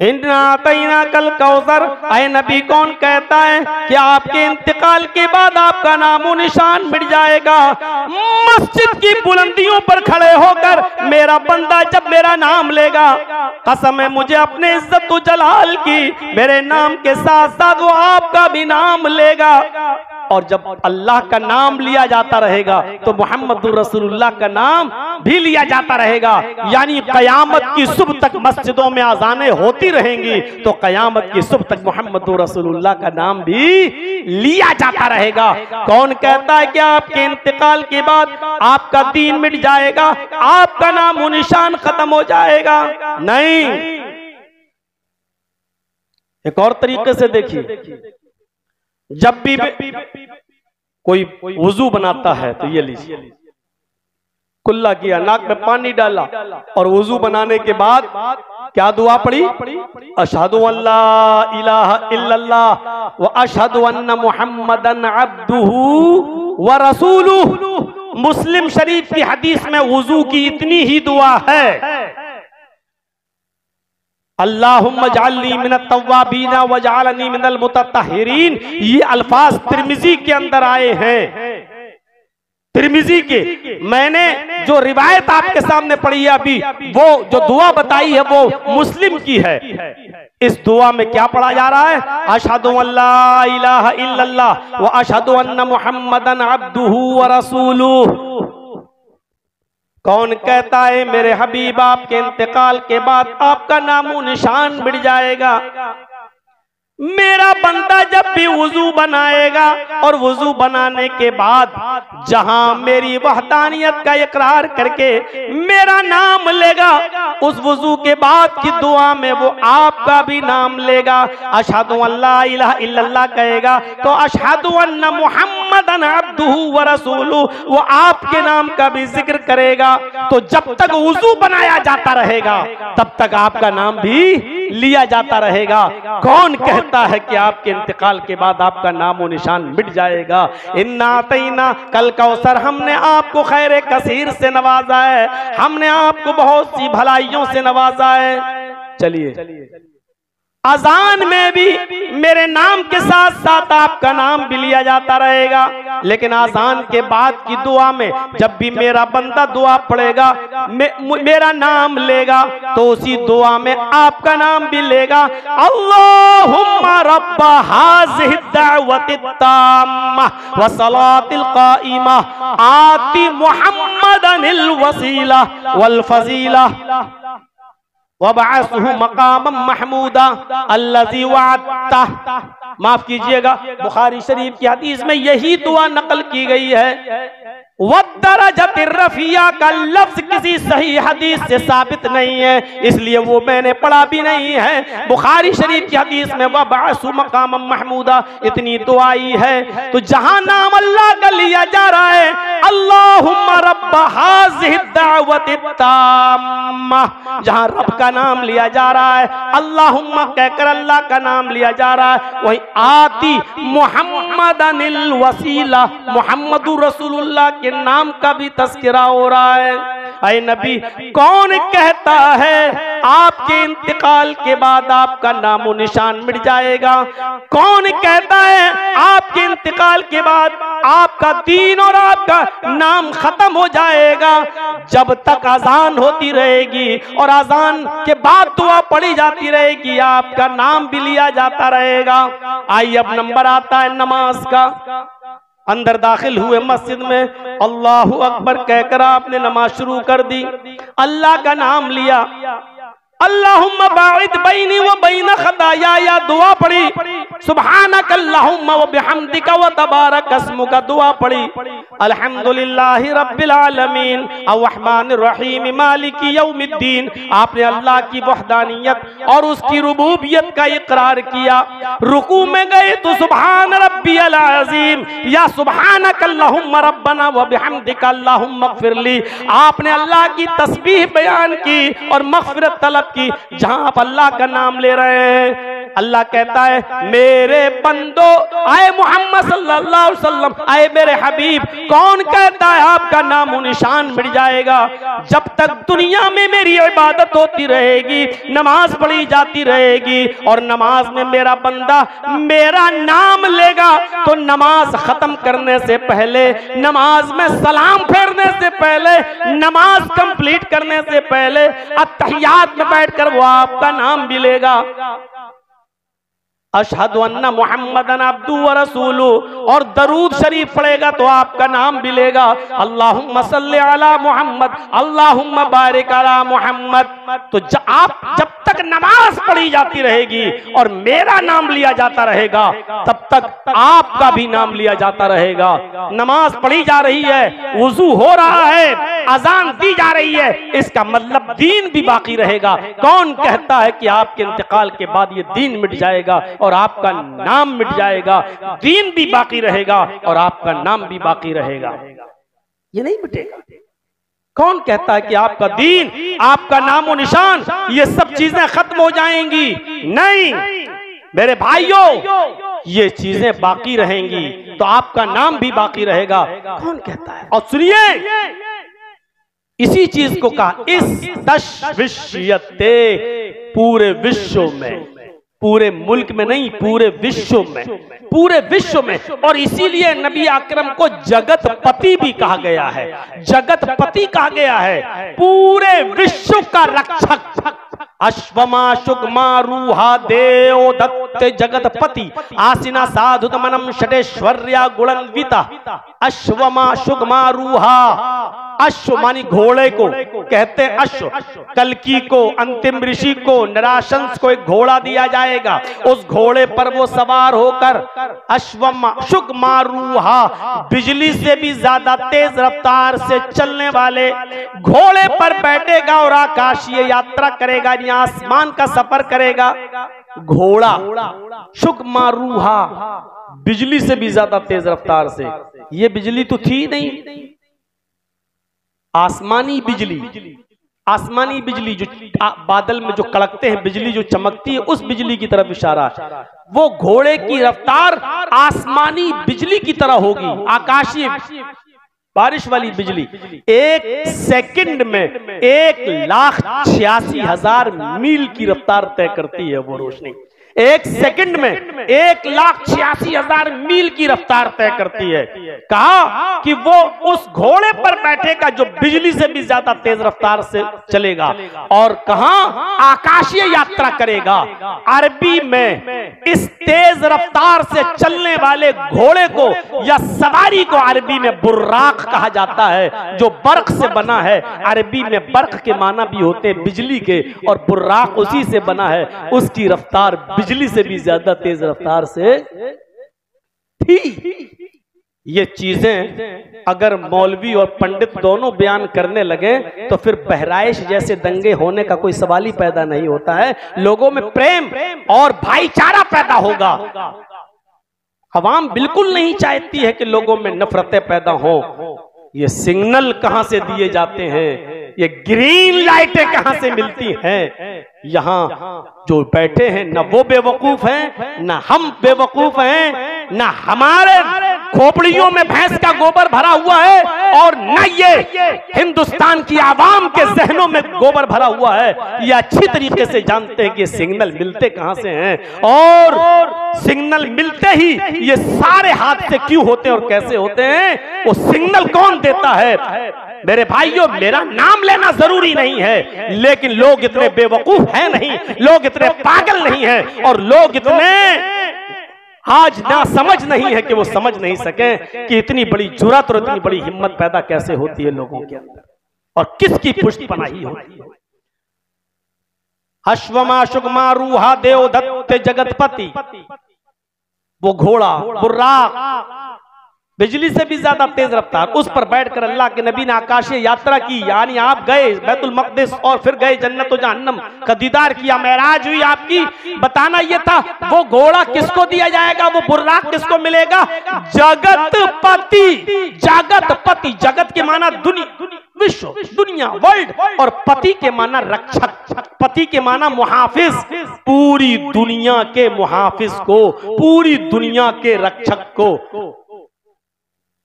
इन्ना आतैना कल कौसर, ऐ नबी कौन कहता है कि आपके इंतकाल के बाद आपका नामो निशान मिट जाएगा? मस्जिद की बुलंदियों पर खड़े होकर मेरा बंदा जब मेरा नाम लेगा, कसम है मुझे अपने इज्जत व जलाल की, मेरे नाम के साथ साथ वो आपका भी नाम लेगा। और जब अल्लाह का नाम लिया जाता रहेगा तो मोहम्मद रसूलुल्लाह का नाम भी लिया जाता रहेगा। यानी कयामत की सुबह तक मस्जिदों में अजानें होती रहेंगी तो कयामत की सुबह तक मोहम्मद रसूलुल्लाह का नाम भी लिया जाता रहेगा। कौन कहता है कि आपके इंतकाल के बाद आपका दीन मिट जाएगा, आपका नाम निशान खत्म हो जाएगा? नहीं। एक और तरीके से देखिए, जब भी कोई वुजू बनाता है तो ये लीजिए, कुल्ला किया, नाक में पानी डाला और वुजू बनाने के बाद क्या दुआ पड़ी? अशहदु अल्ला इलाहा इल्लल्लाह व अशहदु अन्ना मुहम्मदन अब्दुहु व रसूलुहु। मुस्लिम शरीफ की हदीस में वुजू की इतनी ही दुआ है, अल्लाहुम्मा जअलनी मिनत तव्वाबीना व जअलनी मिनल मुतत्तहिरीन। ये अल्फाज तिर्मिजी के अंदर आए हैं। तिर्मिजी के मैंने जो रिवायत आपके सामने पढ़ी है अभी, वो जो दुआ बताई है वो मुस्लिम की है। इस दुआ में क्या पढ़ा जा रहा है? अशहदु अल्ला इलाहा इल्लल्लाह व अशहदु अन्ना मुहम्मदन अब्दुहु व रसूलुहु। कौन कहता है मेरे हबीब आपके इंतकाल के बाद आपका नामो निशान मिट जाएगा? मेरा बंदा जब भी वुजू बनाएगा और वुजू बनाने के बाद जहां मेरी वहदानियत का इकरार करके मेरा नाम लेगा, उस वुजू के बाद की दुआ में वो आपका भी नाम लेगा। अशहदु अल्ला इलाहा इल्लल्लाह कहेगा तो अशहदु अन्ना मुहम्मदन अब्दुहु व रसूलुहु, वो आपके नाम का भी जिक्र करेगा। तो जब तक वुजू बनाया जाता रहेगा तब तक आपका नाम भी लिया जाता रहेगा। कौन कहता है कि आपके इंतकाल के बाद आपका नामो निशान मिट जाएगा? इन्ना आतैना कल कौसर, हमने आपको खैर कसीर से नवाजा है, हमने आपको बहुत सी भलाइयों से नवाजा है। चलिए, अजान में भी मेरे नाम के साथ साथ आपका नाम भी लिया जाता रहेगा, लेकिन अजान के बाद की दुआ में जब भी मेरा बंदा दुआ पढ़ेगा, मेरा नाम लेगा, तो उसी दुआ में आपका नाम भी लेगा। अल्लाहुम्मा रब्बा हाज़िहि दावति ताम्मा व सलातिल काइमा आति मुहम्मदनिल वसीला वल फजीला वबअसहु मकामम महमूदा अल्लज़ी वअदता। माफ कीजिएगा, बुखारी शरीफ की हदीस में यही दुआ नकल की गई है। वद्दरजतिर रफिया का लफ्ज किसी सही हदीस से साबित नहीं है, इसलिए वो मैंने पढ़ा भी नहीं है। बुखारी शरीफ की हदीस में वबअसहु मकामम महमूदा इतनी दुआई है। तो जहां नाम अल्लाह का लिया जा रहा है, अल्लाहुम्मा रब्बा हाज़िहि दावति ताम्मा, जहां रब का नाम लिया जा रहा है, अल्लाहुम्मा कहकर अल्लाह का नाम लिया जा रहा है, वही आती मुहम्मदनिल वसीला, मुहम्मदुर रसूलुल्लाह के नाम का भी तज़किरा हो रहा है। ऐ नबी, कौन कहता है आपके इंतकाल के बाद आपका नामो निशान मिट जाएगा? कौन कहता है आपके इंतकाल के बाद आपका दीन और आपका नाम खत्म हो जाएगा? जब तक अजान होती रहेगी और अजान के बाद दुआ पढ़ी जाती रहेगी, आपका नाम भी लिया जाता रहेगा। आइए अब नंबर आता है नमाज का। अंदर दाखिल हुए मस्जिद में, अल्लाहु अकबर कहकर आपने नमाज शुरू कर दी, अल्लाह का नाम लिया, अल्लाहुम्मा बाइद बैनी व बैन खताया, या दुआ पढ़ी, सुब्हानक अल्लाहुम्मा व बिहम्दिका व तबारक अस्मुका दुआ पढ़ी, अल्हम्दुलिल्लाहि रब्बिल आलमीन अर्रहमानिर रहीम मालिकी यौमिद्दीन। आपने अल्लाह की वहदानियत और उसकी रुबूबियत का इकरार किया। रुकू में गए तो सुब्हान रब्बियल अज़ीम या सुब्हानक अल्लाहुम्मा रब्बना व बिहम्दिका अल्लाहुम्मा इग़फिरली। आपने अल्लाह की तस्बीह बयान की और मग़फ़िरत तलब की। जहां आप अल्लाह का नाम ले रहे हैं, अल्लाह कहता है मेरे बंदो, आए मोहम्मद सल्लल्लाहु अलैहि वसल्लम, आए मेरे हबीब, कौन कहता है आपका नामो निशान मिट जाएगा? जब तक दुनिया में मेरी इबादत होती रहेगी, नमाज पढ़ी जाती रहेगी और नमाज में मेरा बंदा मेरा नाम लेगा, तो नमाज खत्म करने से पहले, नमाज में सलाम फेरने से पहले, नमाज कंप्लीट करने से पहले अत्तहियात में बैठकर वो आपका नाम भी लेगा, अशहदु अन्ना मुहम्मदन अब्दुहु व रसूलुहु, और दरूद शरीफ पढ़ेगा तो आपका नाम भी लेगा, अल्लाहुम्मा सल्ली अला मुहम्मद, अल्लाहुम्मा बारिक अला मुहम्मद। तो आप जब तक नमाज पढ़ी जाती रहेगी और मेरा नाम लिया जाता रहेगा, तब तक आपका भी नाम लिया जाता रहेगा। नमाज पढ़ी जा रही है, वुजू हो रहा है, अजान दी जा रही है, इसका मतलब दीन भी बाकी रहेगा। कौन कहता है कि आपके इंतकाल के बाद ये दीन मिट जाएगा और आपका नाम मिट जाएगा? दीन भी बाकी रहेगा और आपका नाम भी बाकी रहेगा, ये नहीं मिटेगा। कौन कहता है कि आपका दीन, आपका नामो निशान, ये सब चीजें खत्म हो जाएंगी? नहीं मेरे भाइयों, ये चीजें बाकी रहेंगी, तो आपका नाम भी बाकी रहेगा। कौन कहता है? और सुनिए, इसी चीज को कहा इस तशविशियते, पूरे विश्व में, पूरे मुल्क में नहीं, पूरे विश्व में, पूरे विश्व में। और इसीलिए नबी अकरम को जगतपति भी कहा गया है, जगतपति कहा गया है, पूरे विश्व का रक्षक। अश्वमा शुगमा रूहा देव दत्त जगतपति आसिना साधु तमनम षटेश्वर्या गुणन्विता। अश्वमा शुगमा रूहा, अश्व मानी घोड़े को कहते हैं, अश्व कल्की को, अंतिम ऋषि को, नराशंस को एक घोड़ा दिया जाएगा, उस घोड़े पर वो सवार होकर अश्वमा शुगमा रूहा, बिजली से भी ज्यादा तेज रफ्तार से चलने वाले घोड़े पर बैठेगा और आकाशीय यात्रा करेगा, आसमान का सफर करेगा। घोड़ा शुगमा रूहा, बिजली से भी ज्यादा तेज रफ्तार से। ये बिजली तो थी नहीं, आसमानी बिजली, आसमानी बिजली जो बादल में जो कड़कते हैं, बिजली जो चमकती है, उस बिजली की तरफ इशारा। वो घोड़े की रफ्तार आसमानी बिजली की तरह होगी, आकाशीय बारिश वाली बिजली। एक सेकंड में 1,86,000 मील की रफ्तार तय करती है वो रोशनी। एक सेकंड में 1,86,000 मील की रफ्तार तय करती है। कहा कि वो उस घोड़े पर बैठेगा जो बिजली से भी ज्यादा तेज रफ्तार से चलेगा, और कहा आकाशीय यात्रा करेगा। अरबी में इस तेज रफ्तार से चलने वाले घोड़े को या सवारी को अरबी में बुर्राक कहा जाता है, जो बर्क से बना है। अरबी में बर्क के माना भी होते हैं बिजली के, और बुर्राक उसी से बना है। उसकी रफ्तार बिजली से भी ज्यादा तेज रफ्तार से थी। ये चीजें अगर मौलवी और पंडित दोनों बयान करने लगे तो फिर बहराइश जैसे दंगे होने का कोई सवाल ही पैदा नहीं होता है। लोगों में प्रेम और भाईचारा पैदा होगा। अवाम बिल्कुल नहीं चाहती है कि लोगों में नफरतें पैदा हो। ये सिग्नल कहां से दिए जाते हैं, ये ग्रीन लाइटें कहां से मिलती हैं? यहाँ जो बैठे हैं न वो बेवकूफ हैं, न हम बेवकूफ हैं, न हमारे खोपड़ियों में भैंस का गोबर भरा हुआ है और न ये हिंदुस्तान की आवाम के जहनों में गोबर भरा हुआ है। ये अच्छी तरीके से जानते हैं कि सिग्नल मिलते कहां से हैं और सिग्नल मिलते ही ये सारे हादसे क्यों होते हैं और कैसे होते हैं, वो सिग्नल कौन देता है। मेरे भाइयों, मेरा नाम लेना जरूरी नहीं है, लेकिन लोग इतने बेवकूफ हैं नहीं, लोग इतने पागल नहीं हैं और लोग इतने आज ना समझ नहीं है कि वो समझ नहीं सके कि इतनी बड़ी जुर्रत और इतनी बड़ी हिम्मत पैदा कैसे होती है लोगों के अंदर और किसकी पुष्टपनाही होती है। अश्वमा शुगमा रूहा देव दत्त जगतपति, वो घोड़ा बुर्राक बिजली से भी ज्यादा तेज रफ्तार, उस पर बैठकर अल्लाह के नबी ने आकाशीय यात्रा की, यानी आप गए बैतुल मक़दिस और फिर गए जन्नत व जहन्नम का दीदार किया, मेराज हुई आपकी। बताना यह था वो घोड़ा किसको दिया जाएगा, वो बुर्राक किसको मिलेगा, जगतपति। जगतपति, जगत के माना विश्व, दुनिया, वर्ल्ड, और पति के माना रक्षक, पति के माना मुहाफिज, पूरी दुनिया के मुहाफिज को, पूरी दुनिया के रक्षक को।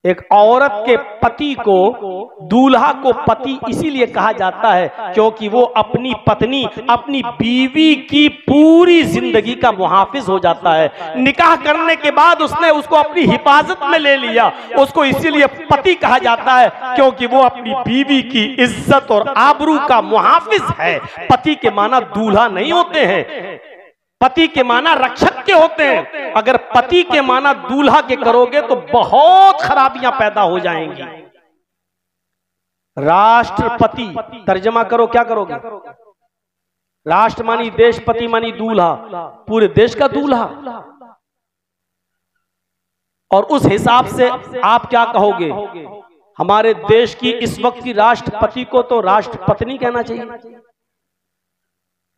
एक औरत के पति को, दूल्हा को पति इसीलिए कहा जाता है क्योंकि वो अपनी पत्नी, अपनी बीवी की पूरी जिंदगी का मुहाफिज हो जाता है। निकाह करने के बाद उसने उसको अपनी हिफाजत में ले लिया, उसको इसीलिए पति कहा जाता है क्योंकि वो अपनी बीवी की इज्जत और आबरू का मुहाफिज है। पति के माना दूल्हा नहीं होते हैं, पति के माना रक्षक के होते हैं। अगर पति के माना दूल्हा के करोगे तो बहुत खराबियां पैदा हो जाएंगी। राष्ट्रपति, तर्जमा करो, क्या करोगे, राष्ट्र मानी देश, पति मानी दूल्हा, पूरे देश का दूल्हा। और उस हिसाब से आप क्या कहोगे, हमारे देश की इस वक्त की राष्ट्रपति को तो राष्ट्रपत्नी कहना चाहिए,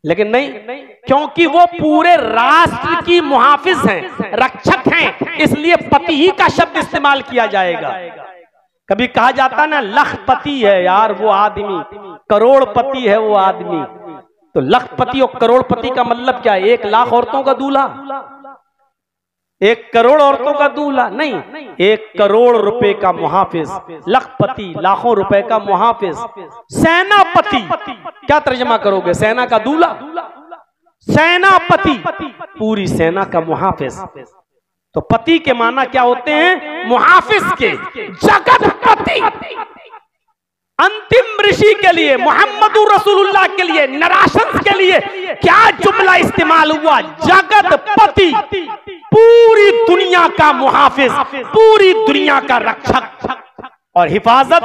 लेकिन नहीं, क्योंकि वो पूरे राष्ट्र की मुहाफिज हैं, रक्षक हैं, इसलिए पति ही का शब्द इस्तेमाल किया जाएगा। कभी कहा जाता ना लखपति है यार वो आदमी, करोड़पति है वो आदमी, तो लखपति और करोड़पति का मतलब क्या है, 1 लाख औरतों का दूल्हा, 1 करोड़ औरतों का दूल्हा नहीं, 1 करोड़ रुपए का मुहाफिज, लखपति लाखों रुपए का मुहाफिज। सेनापति, क्या तर्जमा करोगे, सेना का दूल्हा, सेनापति पूरी सेना का मुहाफिज। तो पति के माना क्या होते हैं, मुहाफिज के। जगतपति अंतिम ऋषि के लिए, मोहम्मदुर रसूलुल्लाह के लिए, नराशंस के लिए क्या जुमला इस्तेमाल हुआ, जगतपति, पूरी दुनिया का मुहाफिज, पूरी दुनिया का रक्षक। और हिफाजत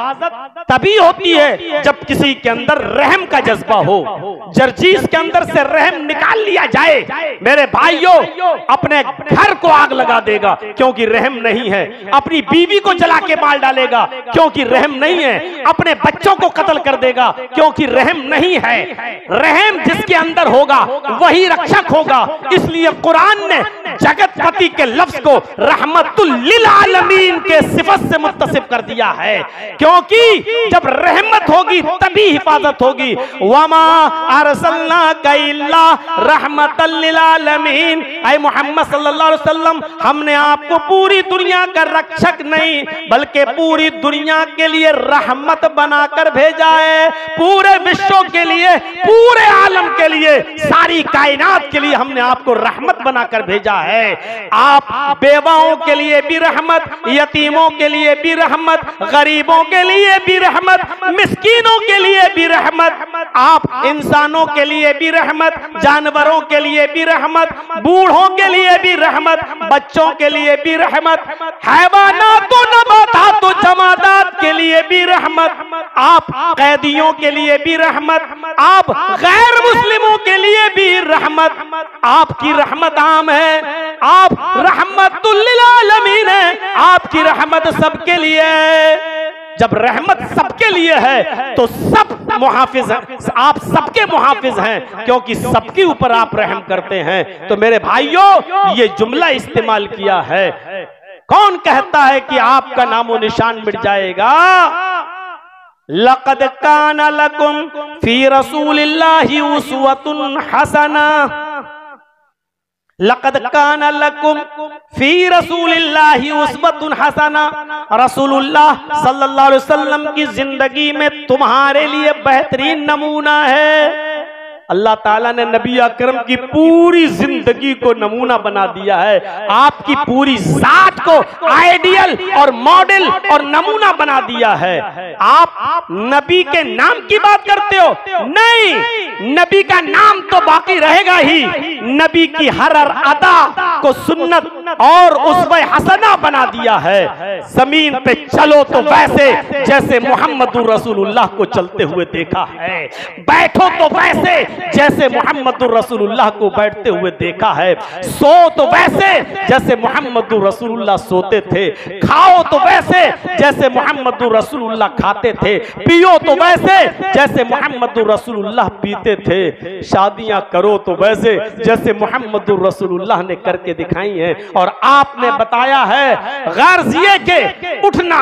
तभी होती है जब किसी के अंदर रहम का जज्बा हो, जर्जीस के अंदर से रहम निकाल लिया जाए। मेरे भाइयों, अपने घर को आग लगा देगा क्योंकि रहम नहीं है, अपनी बीवी को जला के मार डालेगा क्योंकि रहम नहीं है, अपने बच्चों को कत्ल कर देगा क्योंकि रहम नहीं है। रहम जिसके अंदर होगा वही रक्षक होगा। इसलिए कुरान ने जगतपति के लफ्ज को रहमतुल लिल आलमीन के सिफत से मुत्तसिफ कर दिया है, क्योंकि जब रहमत होगी तभी हिफाजत होगी। वमा अरसलनाका इल्ला रहमतल लिल आलमीन, ऐ मोहम्मद सल्लल्लाहु अलैहि वसल्लम, हमने आपको पूरी दुनिया का रक्षक नहीं बल्कि पूरी दुनिया के लिए रहमत बनाकर भेजा है। पूरे विश्व के लिए, पूरे आलम के लिए, सारी कायनात के लिए हमने आपको रहमत बनाकर भेजा है। आप बेवाओं के लिए भी रहमत, यतीमों के लिए भी रहमत, गरीबों के लिए भी रहमत, मिस्कीनों के लिए भी रहमत, आप इंसानों के लिए भी रहमत, जानवरों के लिए भी रहमत, बूढ़ों के लिए भी रहमत, बच्चों के लिए भी रहमत, हैवानात व नबातात व जमादात के लिए भी रहमत, आप कैदियों के लिए भी रहमत, आप गैर मुस्लिमों के लिए भी रहमत। आपकी रहमत आम है, आप रहमतुल लिल आलमीन है, आपकी रहमत सबके लिए है। जब रहमत सबके लिए है तो सब मुहाफिज हैं, आप सबके मुहाफिज हैं क्योंकि सबके ऊपर आप रहम करते हैं। तो मेरे भाइयों, ये जुमला इस्तेमाल किया है। कौन कहता है कि आपका नामो निशान मिट जाएगा? लक़द काना लकुम फी रसूलिल्लाहि उस्वतुन हसना, लक़द काना लकुम फी रसूलिल्लाहि उस्वतुन हसना, रसूलुल्लाह सल्लल्लाहु अलैहि वसल्लम की जिंदगी में तुम्हारे लिए बेहतरीन नमूना है। अल्लाह ताला ने नबी अकरम की पूरी जिंदगी को नमूना बना दिया है, आपकी पूरी जात को आइडियल और मॉडल और नमूना बना दिया है। आप नबी के नाम की बात करते हो, नहीं, नबी का नाम तो बाकी रहेगा ही, नबी की हर अदा को सुन्नत और उसवे हसना बना दिया है। जमीन पे चलो तो वैसे जैसे मोहम्मदुर रसूलुल्लाह को चलते हुए देखा है, बैठो तो वैसे जैसे मोहम्मदुर रसूलुल्लाह को बैठते हुए देखा है, सो तो वैसे जैसे मोहम्मदुर रसूलुल्लाह सोते थे, खाओ तो वैसे जैसे मोहम्मदुर रसूलुल्लाह खाते थे, पियो तो वैसे जैसे मोहम्मदुर रसूलुल्लाह पीते थे, शादियां करो तो वैसे जैसे मोहम्मदुर रसूलुल्लाह ने करके दिखाई हैं। और आपने बताया है गर्ज ये के उठना,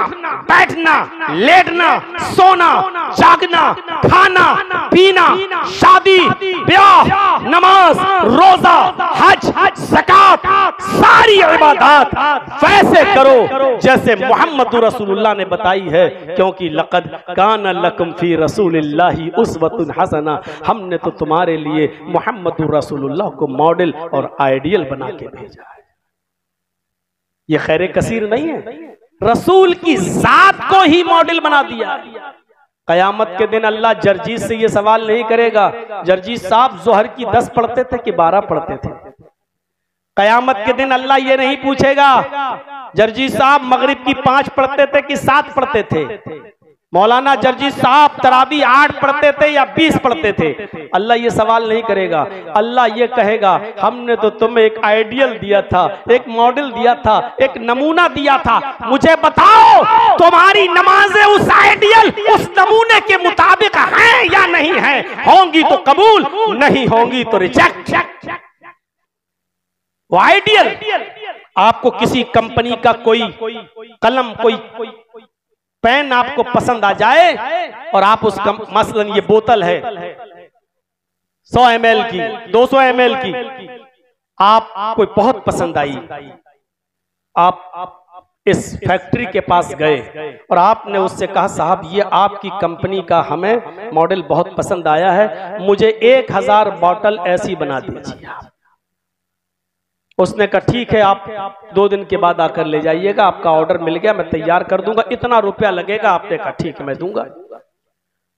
बैठना, लेटना, सोना, जागना, खाना, पीना, शादी, ब्याह, नमाज, रोजा, हज, ज़कात, सारी इबादत वैसे करो जैसे मोहम्मदुर रसूलुल्लाह ने बताई है, क्योंकि लक़द काना लकुम फी रसूलिल्लाहि उस्वतुन हसना, हमने तो तुम्हारे लिए मोहम्मदुर रसूलुल्लाह को मॉडल और आइडियल बना के भेजा है। ये खैर कसीर नहीं है, रसूल की जात को ही मॉडल बना दिया। कयामत के दिन अल्लाह जर्जीस से ये सवाल नहीं करेगा, जर्जीस साहब जोहर की 10 पढ़ते थे कि 12 पढ़ते थे। कयामत के दिन अल्लाह ये नहीं पूछेगा जर्जीस साहब मगरिब की 5 पढ़ते थे कि 7 पढ़ते थे, मौलाना जर्जीस साहब तरावी 8 पढ़ते थे या 20 पढ़ते थे। अल्लाह ये सवाल नहीं करेगा, अल्लाह ये कहेगा हमने तो तुम्हें एक आइडियल दिया था, एक मॉडल दिया था, एक नमूना दिया था, मुझे बताओ तुम्हारी नमाजें उस आइडियल, उस नमूने के मुताबिक हैं या नहीं है? होंगी तो कबूल, नहीं होंगी तो रिजेक्ट। वो आइडियल, आपको किसी कंपनी का कोई कलम, कोई पेन आपको पसंद आ जाए और आप उस मसलन ये बोतल है 100 ml की, 200 ml की, आपको बहुत पसंद आई, आप इस फैक्ट्री के पास गए और आपने उससे कहा साहब ये आपकी कंपनी का हमें मॉडल बहुत पसंद आया है, मुझे 1000 बोतल ऐसी बना दीजिए आप। उसने कहा ठीक है, आप 2 दिन के बाद आकर ले जाइएगा, आपका ऑर्डर मिल गया, मैं तैयार कर दूंगा, इतना रुपया लगेगा। आपने कहा ठीक है मैं दूंगा।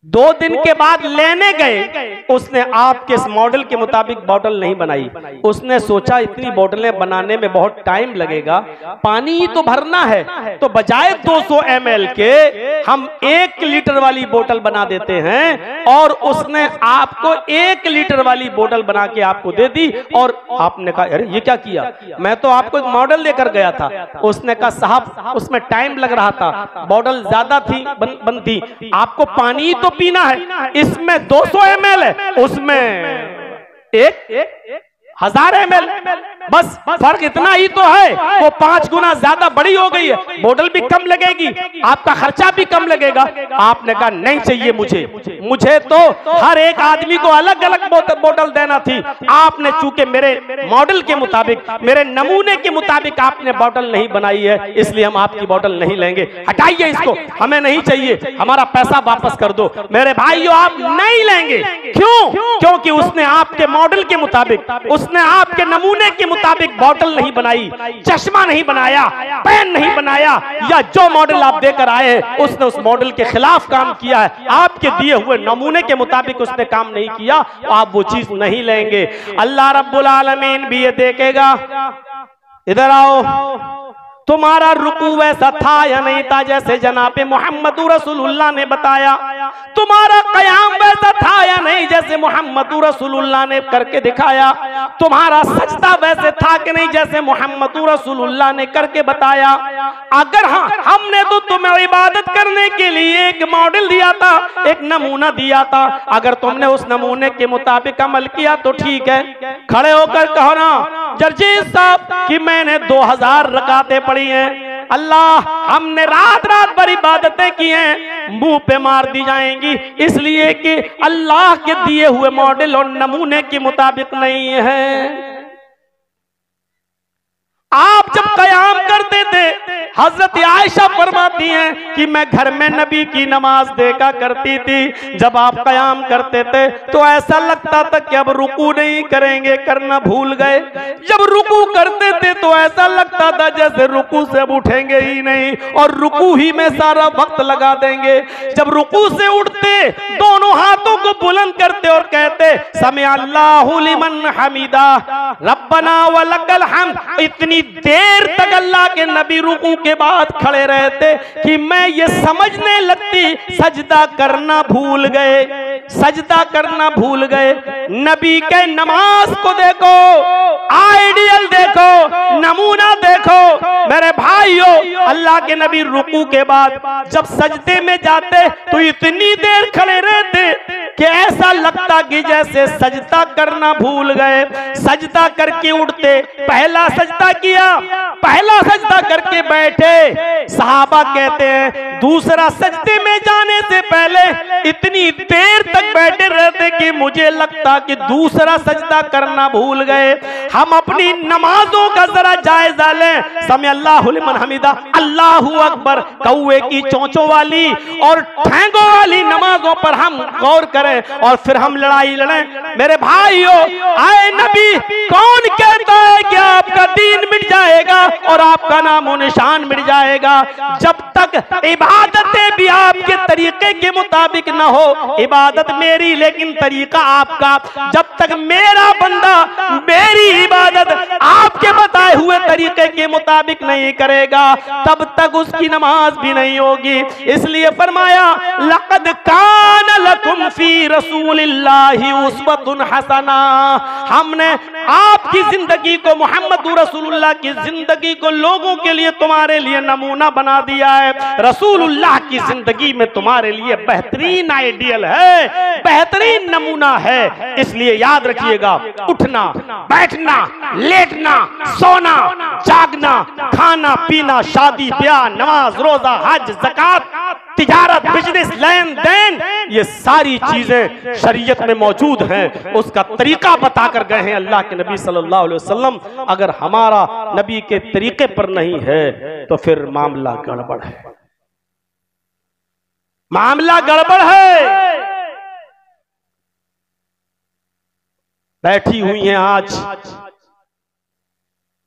2 दिन के बाद लेने गए, उसने आपके इस मॉडल के मुताबिक बोतल नहीं बनाई। उसने सोचा इतनी बोतलें बनाने में बहुत टाइम लगेगा, पानी ही तो भरना है, तो बजाय 200 ml के हम 1 लीटर वाली बोतल बना देते हैं। और उसने आपको 1 लीटर वाली बोतल बना के आपको दे दी। और आपने कहा अरे ये क्या किया, मैं तो आपको एक मॉडल लेकर गया था। उसने कहा साहब उसमें टाइम लग रहा था, बोतल ज्यादा थी बनती, आपको पानी तो पीना है, इसमें 200 ml है, उसमें 1000 ml, बस फर्क इतना ही तो है, वो 5 गुना ज्यादा बड़ी हो गई है, बोतल भी कम लगेगी, आपका खर्चा भी कम लगेगा। आपने कहा नहीं चाहिए मुझे तो हर एक आदमी को अलग अलग बोतल देना थी। आपने चूंकि मेरे मॉडल के मुताबिक, मेरे नमूने के मुताबिक आपने बोतल नहीं बनाई है, इसलिए हम आपकी बोतल नहीं लेंगे, हटाइए इसको, हमें नहीं चाहिए, हमारा पैसा वापस कर दो। मेरे भाइयों आप नहीं लेंगे, क्यों? क्योंकि उसने आपके मॉडल के मुताबिक, उसने आपके नमूने के मुताबिक बोतल नहीं बनाई, चश्मा नहीं बनाया, पेन नहीं बनाया, या जो मॉडल आप देकर आए हैं उसने उस मॉडल के खिलाफ काम किया है, आपके दिए हुए नमूने के मुताबिक उसने काम नहीं किया, आप वो चीज नहीं लेंगे। अल्लाह रब्बुल आलमीन भी ये देखेगा। इधर आओ, तुम्हारा रुकू वैसा था या नहीं था जैसे जनाबे मोहम्मदुर रसूलुल्लाह ने बताया? तुम्हारा कयाम वैसा था या नहीं जैसे मोहम्मदुर रसूलुल्लाह ने करके दिखाया? तुम्हारा सजदा वैसे था कि नहीं जैसे मोहम्मदुर रसूलुल्लाह ने करके बताया? अगर हाँ, हमने तो तुम्हें इबादत करने के लिए एक मॉडल दिया था, एक नमूना दिया था, अगर तुमने उस नमूने के मुताबिक अमल किया तो ठीक है। खड़े होकर कहो ना जर्जीस साहब कि मैंने 2000 रकातें पढ़ी हैं, अल्लाह हमने रात रात भर इबादतें की हैं, मुंह पे मार दी जाएंगी, इसलिए कि अल्लाह के दिए हुए मॉडल और नमूने के मुताबिक नहीं है। हजरत आयशा फरमाती हैं कि मैं घर में नबी की नमाज देखा करती थी, जब आप कयाम करते थे तो ऐसा लगता था कि अब रुकू नहीं करेंगे, करना भूल गए। जब रुकू करते थे तो ऐसा लगता था जैसे रुकू से अब उठेंगे ही नहीं और रुकू ही में सारा वक्त लगा देंगे। जब रुकू से उठते दोनों हाथों को बुलंद करते और कहते समी अल्लाहु लिमन हमीदा रब्बना वलकल हम्द। इतनी देर तक अल्लाह के नबी रुकू के बाद खड़े रहते कि मैं ये समझने लगती सजदा करना भूल गए, सजदा करना भूल गए। नबी के नमाज को देखो, आइडियल देखो, नमूना देखो मेरे भाइयों। अल्लाह के नबी रुकू के बाद जब सजदे में जाते तो इतनी देर खड़े रहते कि ऐसा लगता कि जैसे सजदा करना भूल गए। सजदा करके उठते, पहला सजदा किया, पहला सजदा करके बैठे। सहाबा कहते हैं दूसरा सजदे में जाने से पहले इतनी देर तक बैठे रहते कि मुझे लगता कि दूसरा सजदा करना भूल गए। हम अपनी नमाजों का जरा जायजा लें। समी अल्लाहु लिमन हमीदा, अल्लाहू अकबर, कौवे की चोंचों वाली और ठेंगों वाली नमाजों पर हम गौर करें और फिर हम लड़ाई लड़ें। मेरे भाइयों, आए नबी कौन कहता है कि आपका दीन मिट जाएगा और आपका नामो निशान मिट जाएगा? जब तक इबादतें भी आपके तरीके के मुताबिक ना हो, इबादत मेरी लेकिन तरीका आपका, जब तक मेरा बंदा मेरी इबादत आपके बताए हुए तरीके के मुताबिक नहीं करेगा तब तक उसकी नमाज भी नहीं होगी। इसलिए फरमाया लक़द कान लकुम फी रसूलिल्लाहि उस्वतुन हसना। हमने आपकी जिंदगी को, मोहम्मद रसूलुल्लाह की जिंदगी को लोगों के लिए, तुम्हारे लिए नमूना बना दिया है। रसूलुल्लाह की जिंदगी में तुम्हारे लिए बेहतरीन आइडियल है, बेहतरीन नमूना है। इसलिए याद रखिएगा, उठना, बैठना, लेटना, सोना, जागना, खाना पीना, शादी ब्याह, नमाज रोजा, हज, ज़कात, तिजारत, बिजनेस, लेन देन, ये सारी चीजें शरीयत में मौजूद हैं। उसका तरीका बताकर गए हैं अल्लाह के नबी सल्लल्लाहु अलैहि वसल्लम। अगर हमारा नबी के तरीके पर नहीं है तो फिर मामला गड़बड़ है, मामला गड़बड़ है। बैठी हुई हैं आज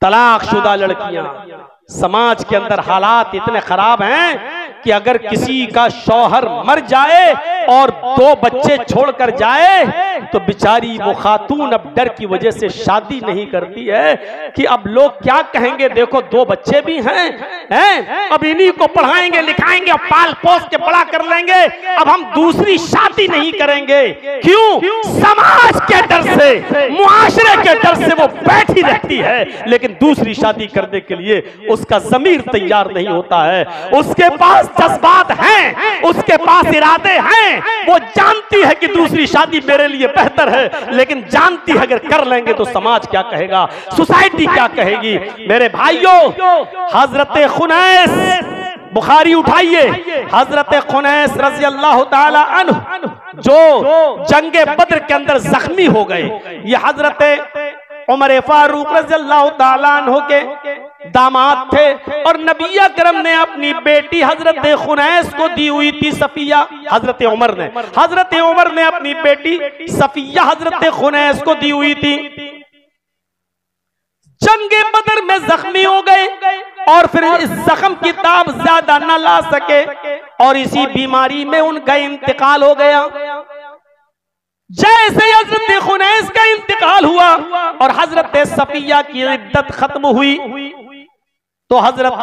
तलाकशुदा लड़कियां। समाज के अंदर हालात इतने खराब हैं कि अगर किसी का शौहर मर जाए और 2 बच्चे छोड़कर जाए तो बेचारी वो खातून अब डर की वजह से शादी नहीं करती है कि अब लोग क्या कहेंगे। देखो 2 बच्चे भी हैं, अब इन्हीं को पढ़ाएंगे लिखाएंगे, पाल पोस के बड़ा कर लेंगे, अब हम दूसरी शादी नहीं करेंगे। क्यों? समाज के डर से, मुआशरे के डर से वो बैठी रहती है, लेकिन दूसरी शादी करने के लिए उसका ज़मीर तैयार नहीं होता है। उसके पास जज्बात हैं, उसके पास इरादे हैं, वो जानती है कि दूसरी शादी मेरे लिए बेहतर है, लेकिन जानती है अगर कर लेंगे तो समाज क्या कहेगा, सोसाइटी क्या कहेगी। मेरे भाइयों, हजरत खुनैस, बुखारी उठाइए, हजरत खुनैस रज़ी अल्लाह ताला अन्हु जो जंगे बद्र के अंदर जख्मी हो गए। ये हजरत उमर फारूक रज़ियल्लाहु ताला अन्हु के दामाद थे और नबी अकरम ने अपनी बेटी हजरत खुनैस को दी हुई थी सफिया। हजरत उमर ने अपनी बेटी सफिया हजरत खुनैस को दी हुई थी। जंगे बदर में जख्मी हो गए और फिर इस जख्म की ताब ज्यादा न ला सके और इसी बीमारी में उनका इंतकाल हो गया। जैसे हजरत खुनैस का इंतकाल हुआ और हजरत सफिया की इद्दत खत्म हुई तो हजरत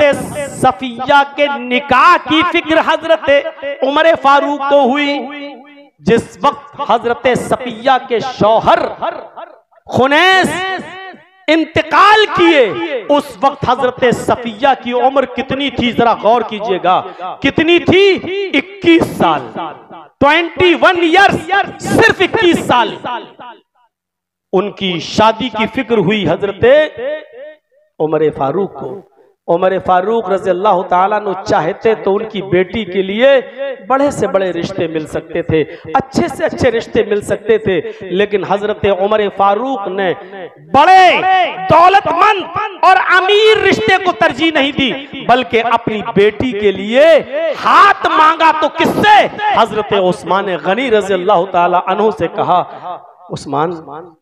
सफिया के निकाह की फिक्र हजरत उमर फारूक को हुई। जिस वक्त हजरत सफिया के शौहर खुनैस इंतकाल किए उस वक्त हजरत सफिया की उम्र कितनी थी, जरा गौर कीजिएगा, कितनी थी? 21 साल, 21 ईयर्स, सिर्फ 21 साल। उनकी शादी की फिक्र हुई हजरत उमर फारूक को। उमर फारूक रज़ी अल्लाह ताला अन्हु चाहते तो उनकी बेटी के लिए बड़े से बड़े रिश्ते मिल सकते थे, अच्छे से अच्छे रिश्ते मिल सकते थे, लेकिन हजरत उमर फारूक ने बड़े दौलतमंद और अमीर रिश्ते को तरजीह नहीं दी, बल्कि अपनी बेटी के लिए हाथ मांगा तो किससे? हजरत उस्मान गनी रज़ी अल्लाह ताला अन्हु से कहा, उस्मान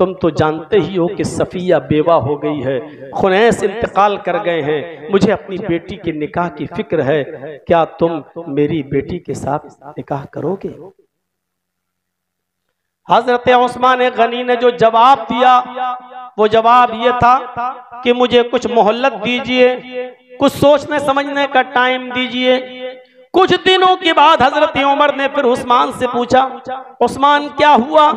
तुम तो जानते ही हो कि सफिया बेवा हो गई है, खुनैस इंतकाल कर गए हैं, मुझे अपनी बेटी के निकाह की फिक्र है, क्या तुम मेरी बेटी के साथ निकाह करोगे? हजरत उस्मान गनी ने जो जवाब दिया वो जवाब ये था कि मुझे कुछ मोहल्लत दीजिए, कुछ सोचने समझने का टाइम दीजिए। कुछ दिनों के बाद हजरत उमर ने फिर उस्मान से पूछा, उस्मान क्या हुआ?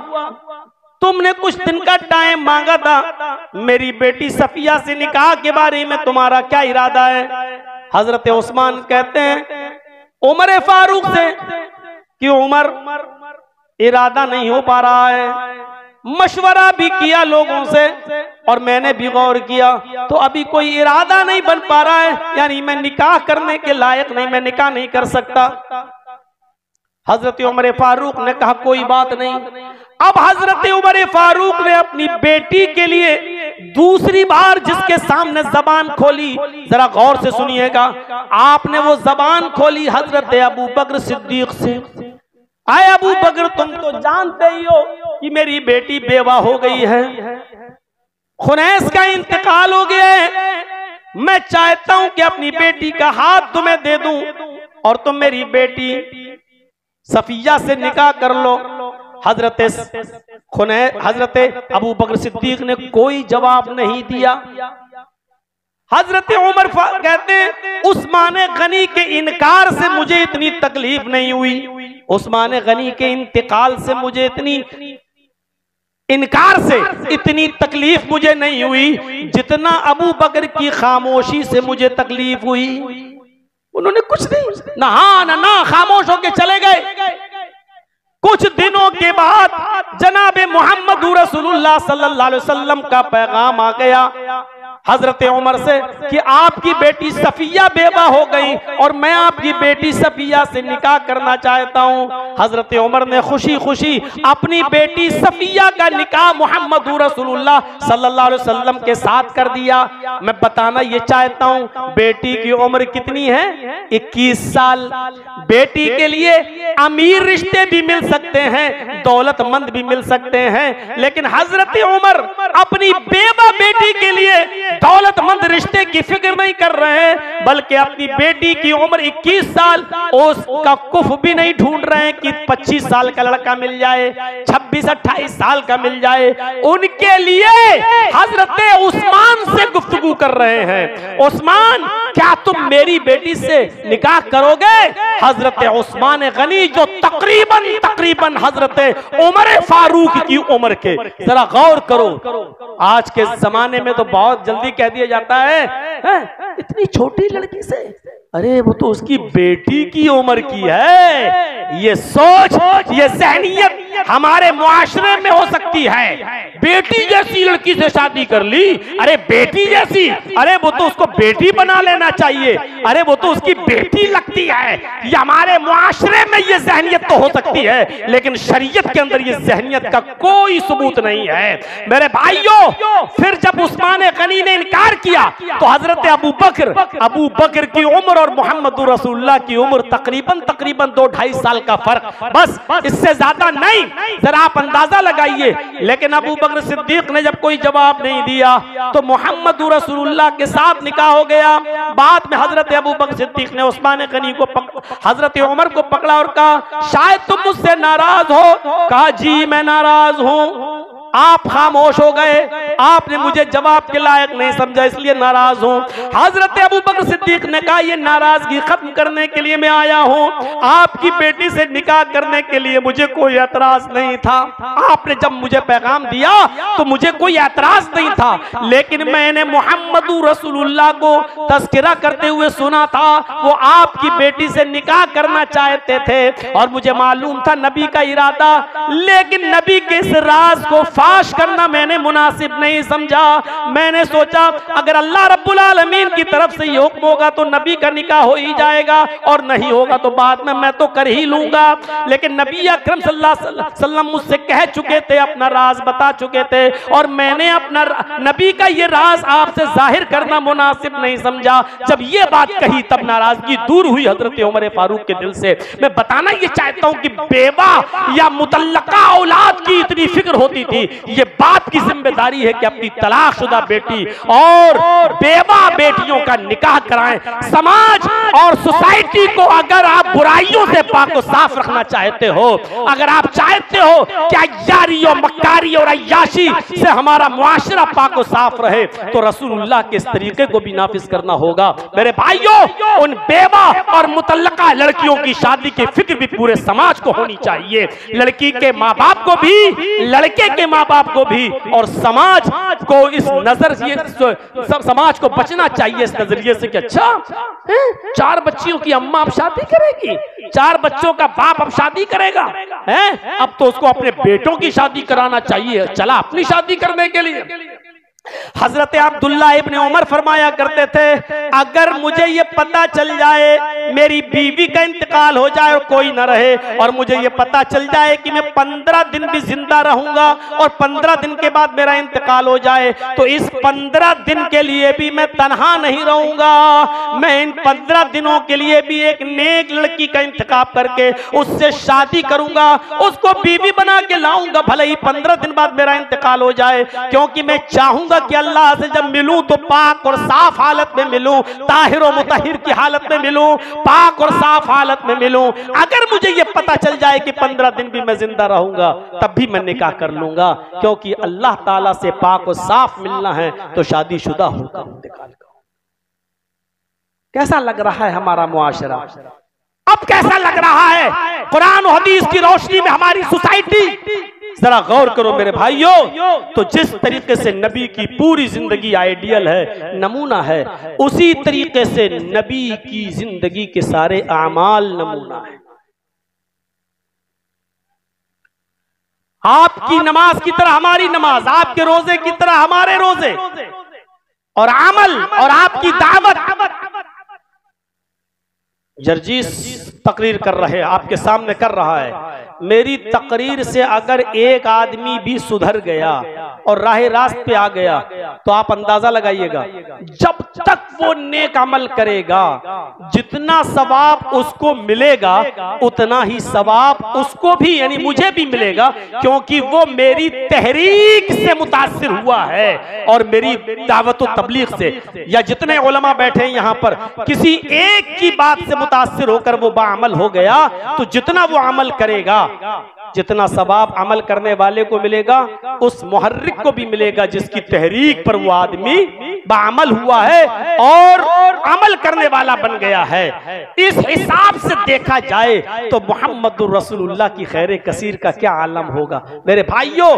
तुमने कुछ दिन का टाइम मांगा था, मेरी बेटी सफिया से निकाह के बारे में तुम्हारा क्या इरादा है? हजरत उस्मान कहते हैं उमर फारूक से कि उमर इरादा नहीं हो पा रहा है, मशवरा भी किया लोगों से और मैंने भी गौर किया तो अभी कोई इरादा नहीं बन पा रहा है, यानी मैं निकाह करने के लायक नहीं, मैं निकाह नहीं कर सकता। हजरत उमर फारूक ने कहा कोई बात नहीं। अब हजरत उमर फारूक ने अपनी बेटी के लिए दूसरी बार जिसके सामने जबान खोली, जरा गौर से सुनिएगा, आपने वो जबान खोली हजरत अबू बकर सिद्दीक से। आए अबू बकर, तुम तो जानते ही हो कि मेरी बेटी बेवा हो गई है, खुनैस का इंतकाल हो गया है, मैं चाहता हूं कि अपनी बेटी का हाथ तुम्हें दे दूं और तुम मेरी बेटी सफिया से निकाह कर लो। हजरत अबू बकर सिद्दीक ने कोई जवाब नहीं दिया। हजरत उमर कहते हैं उस्मान गनी के इनकार से मुझे इतनी तकलीफ नहीं हुई, उस्मान गनी के इंतकाल से मुझे इतनी तकलीफ मुझे नहीं हुई जितना अबू बकर की खामोशी से मुझे तकलीफ हुई। उन्होंने कुछ नहीं, ना हाँ ना खामोश होके चले गए। कुछ दिनों के बाद जनाब मोहम्मद रसूलुल्लाह सल्लल्लाहु अलैहि वसल्लम का पैगाम आ गया हजरत उमर से कि आपकी बेटी सफिया बेवा हो गई और मैं आपकी बेटी सफिया से निकाह करना चाहता हूं। हजरत उमर ने खुशी खुशी अपनी बेटी सफिया का निकाह मोहम्मद रसूलुल्लाह सल्लल्लाहु अलैहि वसल्लम के साथ कर दिया। मैं बताना ये चाहता हूं बेटी की उम्र कितनी है? 21 साल। बेटी के लिए अमीर रिश्ते भी मिल सकते हैं, दौलतमंद भी मिल सकते हैं, लेकिन हजरत उमर अपनी बेवा बेटी के लिए दौलतमंद रिश्ते की फिक्र नहीं कर रहे हैं, बल्कि अपनी बेटी की उम्र 21 साल, उसका कुफ भी नहीं ढूंढ रहे हैं कि 25 साल का लड़का मिल जाए, 26-28 साल का मिल जाए। उनके लिए हजरत उस्मान से गुफ्तगू कर रहे हैं, उस्मान क्या तुम मेरी बेटी से निकाह करोगे? हजरत उस्मान गनी जो तकरीबन हजरत उमर फारूक की उम्र के, जरा गौर करो। आज के जमाने में तो बहुत जल्दी कह दिया जाता है इतनी छोटी लड़की से, अरे वो तो उसकी बेटी की उम्र की है। ये सोच, ये ज़हनियत हमारे मुआशरे में हो सकती है। बेटी जैसी लड़की से शादी कर ली, अरे बेटी जैसी, अरे वो तो उसको बेटी बना लेना चाहिए, अरे वो तो उसकी बेटी लगती है। ये हमारे मुआशरे में ये ज़हनियत तो हो सकती है, लेकिन शरीयत के अंदर ये ज़हनियत का कोई सबूत नहीं है। मेरे भाइयों, फिर जब उस्मान गनी ने इनकार किया तो हजरत अबू बकर की उम्र और मोहम्मद रसूलुल्लाह की उम्र तकरीबन 2-2.5 साल का फर्क, बस इससे ज्यादा नहीं। जरा आप अंदाजा लगाइए। लेकिन अबू बकर सिद्दीक ने जब कोई जवाब नहीं दिया तो मोहम्मद रसूलुल्लाह के साथ निकाह हो गया। बाद में हजरत अबू बकर सिद्दीक ने उस्मान गनी को हजरत उमर को पकड़ा और कहा शायद तुम मुझसे नाराज हो। कहा जी मैं नाराज हूं। आप खामोश हो गए, आपने मुझे जवाब के लायक नहीं समझा, इसलिए नाराज हूं। हजरत अबू बकर सिद्दीक ने कहा ये नाराजगी खत्म करने के लिए मैं आया हूं, आपकी बेटी से निकाह करने के लिए मुझे कोई एतराज नहीं था। आपने जब मुझे पैगाम दिया तो मुझे कोई एतराज नहीं था, लेकिन मैंने मोहम्मद रसूलुल्लाह को तज़किरा करते हुए सुना था, वो आपकी बेटी से निकाह करना चाहते थे और मुझे मालूम था नबी का इरादा, लेकिन नबी के इस राज को फाश करना मैंने मुनासिब नहीं समझा। मैंने सोचा अगर अल्लाह रब्बुल आलमीन की तरफ से ये हुक्म होगा तो नबी का निकाह हो ही जाएगा, और नहीं होगा तो बाद में मैं तो कर ही लूंगा। लेकिन नबी अकरम सल्लल्लाहु अलैहि वसल्लम मुझसे कह चुके थे, अपना राज बता चुके थे, और मैंने अपना नबी का ये राज आपसे जाहिर करना मुनासिब नहीं समझा। जब ये बात कही तब नाराजगी दूर हुई हजरत उमर फारूक के दिल से। मैं बताना ये चाहता हूं कि बेवा या मुतल्लका औलाद की इतनी फिक्र होती थी, ये बाप की जिम्मेदारी है कि अपनी तलाकशुदा बेटी और बेवा बेटियों का निकाह कराएं। समाज और सोसाइटी को अगर आप बुराइयों से पाक और साफ रखना चाहते हो, अगर आप चाहते हो कि अय्यारी और मक्कारी और अय्याशी से हमारा मुआशरा पाक और साफ रहे, तो रसूलुल्लाह के इस तरीके को भी नाफिज करना होगा। मेरे भाइयों, उन बेवा और मुतल्लका लड़कियों की शादी की फिक्र भी पूरे समाज को होनी चाहिए। लड़की के माँ बाप को भी, लड़के के माँ बाप को भी, और समाज को इस नजर समाज को बचना चाहिए इस नजरिए से कि अच्छा 4 बच्चियों की अम्मा अब शादी करेगी, 4 बच्चों का बाप अब शादी करेगा, हैं? अब तो उसको अपने बेटों की शादी कराना चाहिए, चला अपनी शादी करने के लिए। हजरत अब्दुल्ला इब्ने उमर फरमाया करते थे, अगर मुझे ये पता चल जाए मेरी बीवी का इंतकाल हो जाए और कोई न रहे, और मुझे ये पता चल जाए कि मैं 15 दिन भी जिंदा रहूंगा और 15 दिन के बाद मेरा इंतकाल हो जाए, तो इस 15 दिन के लिए भी मैं तन्हा नहीं रहूंगा। मैं इन 15 दिनों के लिए भी एक नेक लड़की का इंतखाब करके उससे शादी करूंगा, उसको बीवी बना के लाऊंगा, भले ही 15 दिन बाद मेरा इंतकाल हो जाए, क्योंकि मैं चाहूंगा कि अल्लाह से जब मिलूं तो पाक और साफ हालत में मिलूं, ताहिर और मुतहिर की हालत में मिलूं, पाक और साफ हालत में मिलूं। अगर मुझे यह पता चल जाए कि 15 दिन भी मैं जिंदा रहूंगा, तब भी मैं निकाह कर लूंगा, क्योंकि अल्लाह ताला से पाक और साफ मिलना है तो शादीशुदा होकर इंतकाल करो। कैसा लग रहा है हमारा मुआशरा? अब कैसा लग रहा है कुरान और हदीस की रोशनी में हमारी सोसाइटी? जरा गौर करो मेरे भाइयों। तो जिस तरीके से नबी की पूरी जिंदगी आइडियल है, नमूना है, उसी तरीके से नबी की जिंदगी के सारे आमाल नमूना है। आपकी नमाज की तरह हमारी नमाज, आपके रोजे की तरह हमारे रोजे, और अमल और आपकी दावत। जर्जीस तकरीर कर रहे हैं, आपके सामने कर रहा है, मेरी तकरीर से अगर एक आदमी भी सुधर गया और राह रास्त पे आ गया तो आप अंदाजा लगाइएगा, जब तक वो नेक अमल करेगा जितना सवाब उसको मिलेगा उतना ही सवाब उसको भी यानी मुझे भी मिलेगा, क्योंकि वो मेरी तहरीक से मुतासिर हुआ है और मेरी दावत व तबलीग से। या जितने उलमा बैठे हैं यहाँ पर, किसी एक की बात से मुतासिर होकर वो बाअमल हो गया तो जितना वो अमल करेगा, जितना सवाब अमल करने वाले को मिलेगा उस मुहर्रिक को भी मिलेगा जिसकी तहरीक पर वो आदमी बाअमल हुआ है और अमल करने वाला बन गया है। इस हिसाब से देखा जाए तो मोहम्मदुर रसूलुल्लाह की खैर कसीर का क्या आलम होगा। मेरे भाइयों,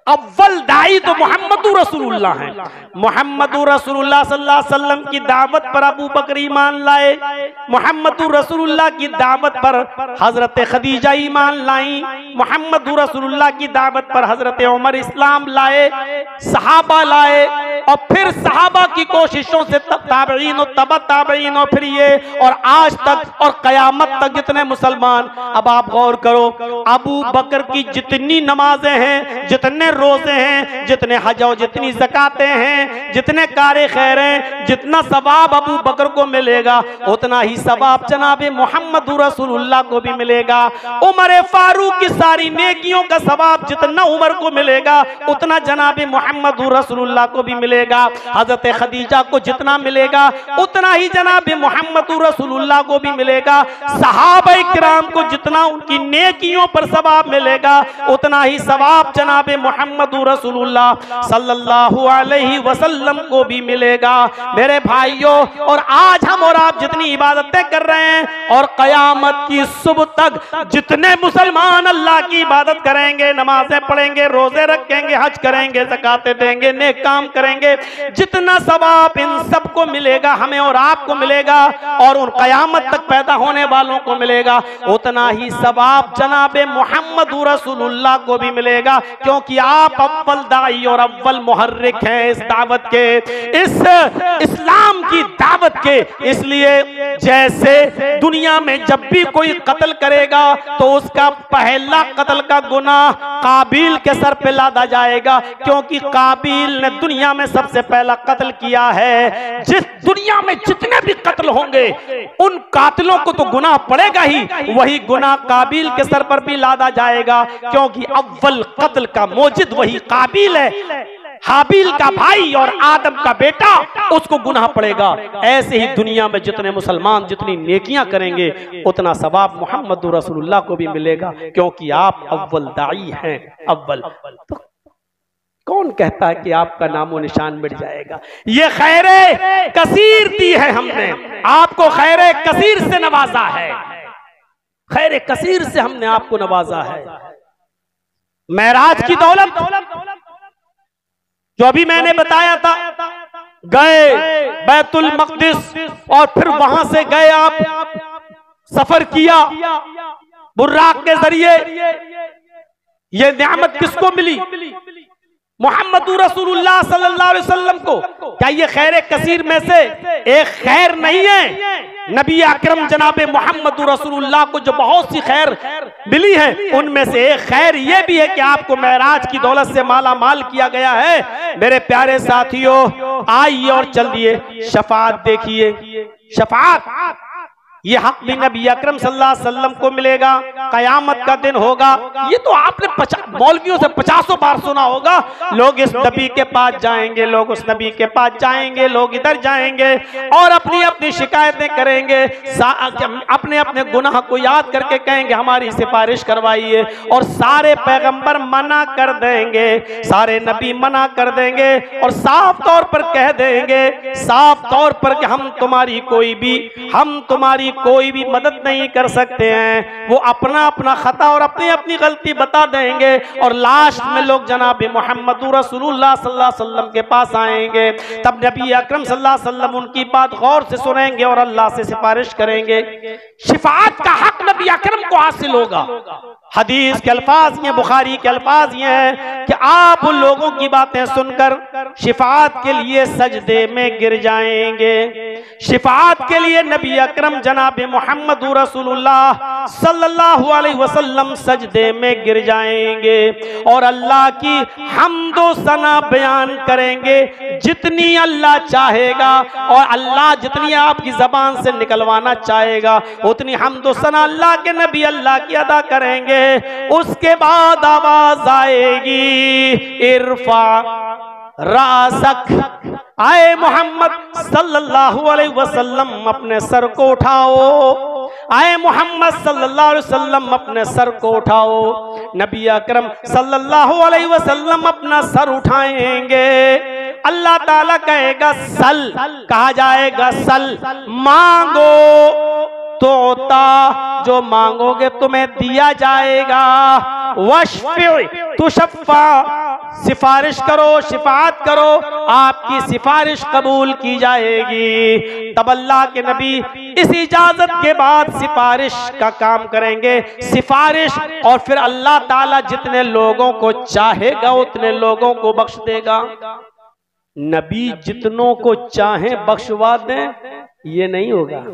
अव्वल दाई तो मोहम्मदुर रसूलुल्लाह हैं। मोहम्मदुर रसूलुल्लाह सल्लल्लाहु अलैहि वसल्लम की दावत पर अबू बकर ईमान लाए, मोहम्मदुर रसूलुल्लाह की दावत पर हजरत खदीजा ईमान लाई, मोहम्मदुर रसूलुल्लाह की दावत पर हजरत उमर इस्लाम लाए, सहाबा लाए, और फिर सहाबा की कोशिशों से ताबईन और तबा ताबईन और फिर ये और आज तक और कयामत तक जितने मुसलमान। अब आप गौर करो, अबू बकर की जितनी नमाजें हैं, जितने रोजे हैं, जितने हज और जितनी ज़कातें हैं, जितने कारे खैर हैं, जितना सवाब अबू बकर को मिलेगा उतना ही सवाब जनाबे मोहम्मदुर रसूलुल्लाह को भी मिलेगा। उमर फारूक की सारी नेकियों का सवाब जितना उमर को मिलेगा उतना जनाबे मोहम्मदुर रसूलुल्लाह को भी मिलेगा। हजरत खदीजा को जितना मिलेगा उतना ही जनाबे मोहम्मदुर रसूलुल्लाह को भी मिलेगा। सहाबाए किराम को जितना उनकी नेकियों पर सवाब मिलेगा उतना ही सवाब जनाबे मोहम्मदुर रसूलुल्लाह सल्लल्लाहु अलैहि वसल्लम को भी मिलेगा। मेरे भाइयों, और आज हम और आप जितनी इबादतें कर रहे हैं और कयामत की सुबह तक जितने मुसलमान अल्लाह की इबादत करेंगे, नमाजें पढ़ेंगे, रोजे रखेंगे, हज करेंगे, ज़कातें देंगे, नेक काम करेंगे, करेंगे, जितना सवाब इन सबको मिलेगा, हमें और आपको मिलेगा और उन क़यामत तक पैदा होने वालों को मिलेगा, उतना ही सवाब जनाबे मोहम्मद रसूलुल्लाह को भी मिलेगा, क्योंकि आप अव्वल दाई और अव्वल मुहर्रिक हैं इस दावत के, इस इस्लाम की दावत के। इसलिए जैसे दुनिया में जब भी कोई कत्ल करेगा तो उसका पहला कत्ल का गुनाह काबिल के सर पे लादा जाएगा, क्योंकि काबिल ने दुनिया में सबसे पहला कत्ल किया है। जिस दुनिया में जितने भी कत्ल होंगे उन कातिलों को तो गुनाह पड़ेगा ही, वही गुनाह काबिल के सर पर भी लादा जाएगा, क्योंकि अव्वल कत्ल का मोजिद वही काबिल है। हाबिल का भाई और आदम का बेटा, उसको गुनाह पड़ेगा। ऐसे ही दुनिया में जितने मुसलमान जितनी नेकियां करेंगे उतना सवाब मोहम्मद रसूलुल्लाह को भी मिलेगा, क्योंकि आप अव्वल दाई हैं। अव्वल तो कौन कहता है कि आपका नामो निशान मिट जाएगा? ये खैरे कसीर दी है हमने आपको, खैरे कसीर से नवाजा है, खैरे कसीर से हमने आपको नवाजा है। मेराज की दौलत जो अभी मैंने बताया था, गए बैतुल मक़दिस और फिर वहां से गए आप, सफर किया बुर्राक के जरिए। ये नियामत किसको मिली? मोहम्मद रसूलुल्लाह सल्लल्लाहु अलैहि वसल्लम को। क्या ये खैर कसीर में से एक खैर नहीं है? नबी अकरम जनाबे मोहम्मद रसूलुल्लाह को जो बहुत सी खैर मिली है, उनमें से एक खैर ये भी है कि आपको मेराज की दौलत से माला माल किया गया है। मेरे प्यारे साथियों, आइए और चलिए शफाअत देखिए। शफाअत ये हक भी नबी अकरम सल्लल्लाहु अलैहि वसल्लम को मिलेगा, कयामत का दिन होगा। ये तो आपने मौलवियों से 50 बार सुना होगा, लोग इस नबी के पास जाएंगे, लोग उस नबी के पास जाएंगे, लोग इधर जाएंगे और अपनी अपनी शिकायतें करेंगे, अपने अपने गुनाह को याद करके कहेंगे हमारी सिफारिश करवाइए, और सारे पैगंबर मना कर देंगे, सारे नबी मना कर देंगे और साफ तौर पर कह देंगे, साफ तौर पर कि हम तुम्हारी कोई भी मदद नहीं कर सकते हैं। वो अपना अपना खता और अपनी अपनी गलती बता देंगे और लास्ट में लोग जनाब मोहम्मद रसूलुल्लाह सल्लल्लाहु अलैहि वसल्लम के पास आएंगे। तब नबी अकरम सल्लल्लाहु अलैहि वसल्लम उनकी बात गौर से सुनेंगे और अल्लाह से सिफारिश करेंगे। शिफाअत का हक नबी अकरम को हासिल होगा। हदीस के अल्फाज ये, बुखारी के अल्फाज ये हैं कि आप उन लोगों की बातें सुनकर शिफाअत के लिए सजदे में गिर जाएंगे। शिफाअत के लिए नबी अकरम जनाब मोहम्मद रसूलुल्लाह सल्लल्लाहु अलैहि वसल्लम सजदे में गिर जाएंगे और अल्लाह की हम्दो सना बयान करेंगे जितनी अल्लाह चाहेगा, और अल्लाह जितनी आपकी जबान से निकलवाना चाहेगा उतनी हम्दो सना अल्लाह के नबी अल्लाह की अदा करेंगे। उसके बाद आवाज आएगी, इरफा रासक, आए मोहम्मद सल्लल्लाहु अलैहि वसल्लम अपने सर को उठाओ, आए मोहम्मद सल्लल्लाहु अलैहि वसल्लम अपने सर को उठाओ। नबी अकरम सल्लल्लाहु अलैहि वसल्लम अपना सर उठाएंगे। अल्लाह ताला कहेगा सल, कहा जाएगा सल, मांगो तोता, जो मांगोगे तुम्हें दिया जाएगा। वशफ़ी तुशफ़ा, सिफारिश करो, शिफाअत करो, आपकी सिफारिश कबूल की जाएगी। तब अल्लाह के नबी इस इजाजत के बाद सिफारिश का काम करेंगे, सिफारिश, और फिर अल्लाह ताला जितने लोगों को चाहेगा उतने लोगों को बख्श देगा। नबी जितनों को चाहे बख्शवा दें, ये नहीं होगा।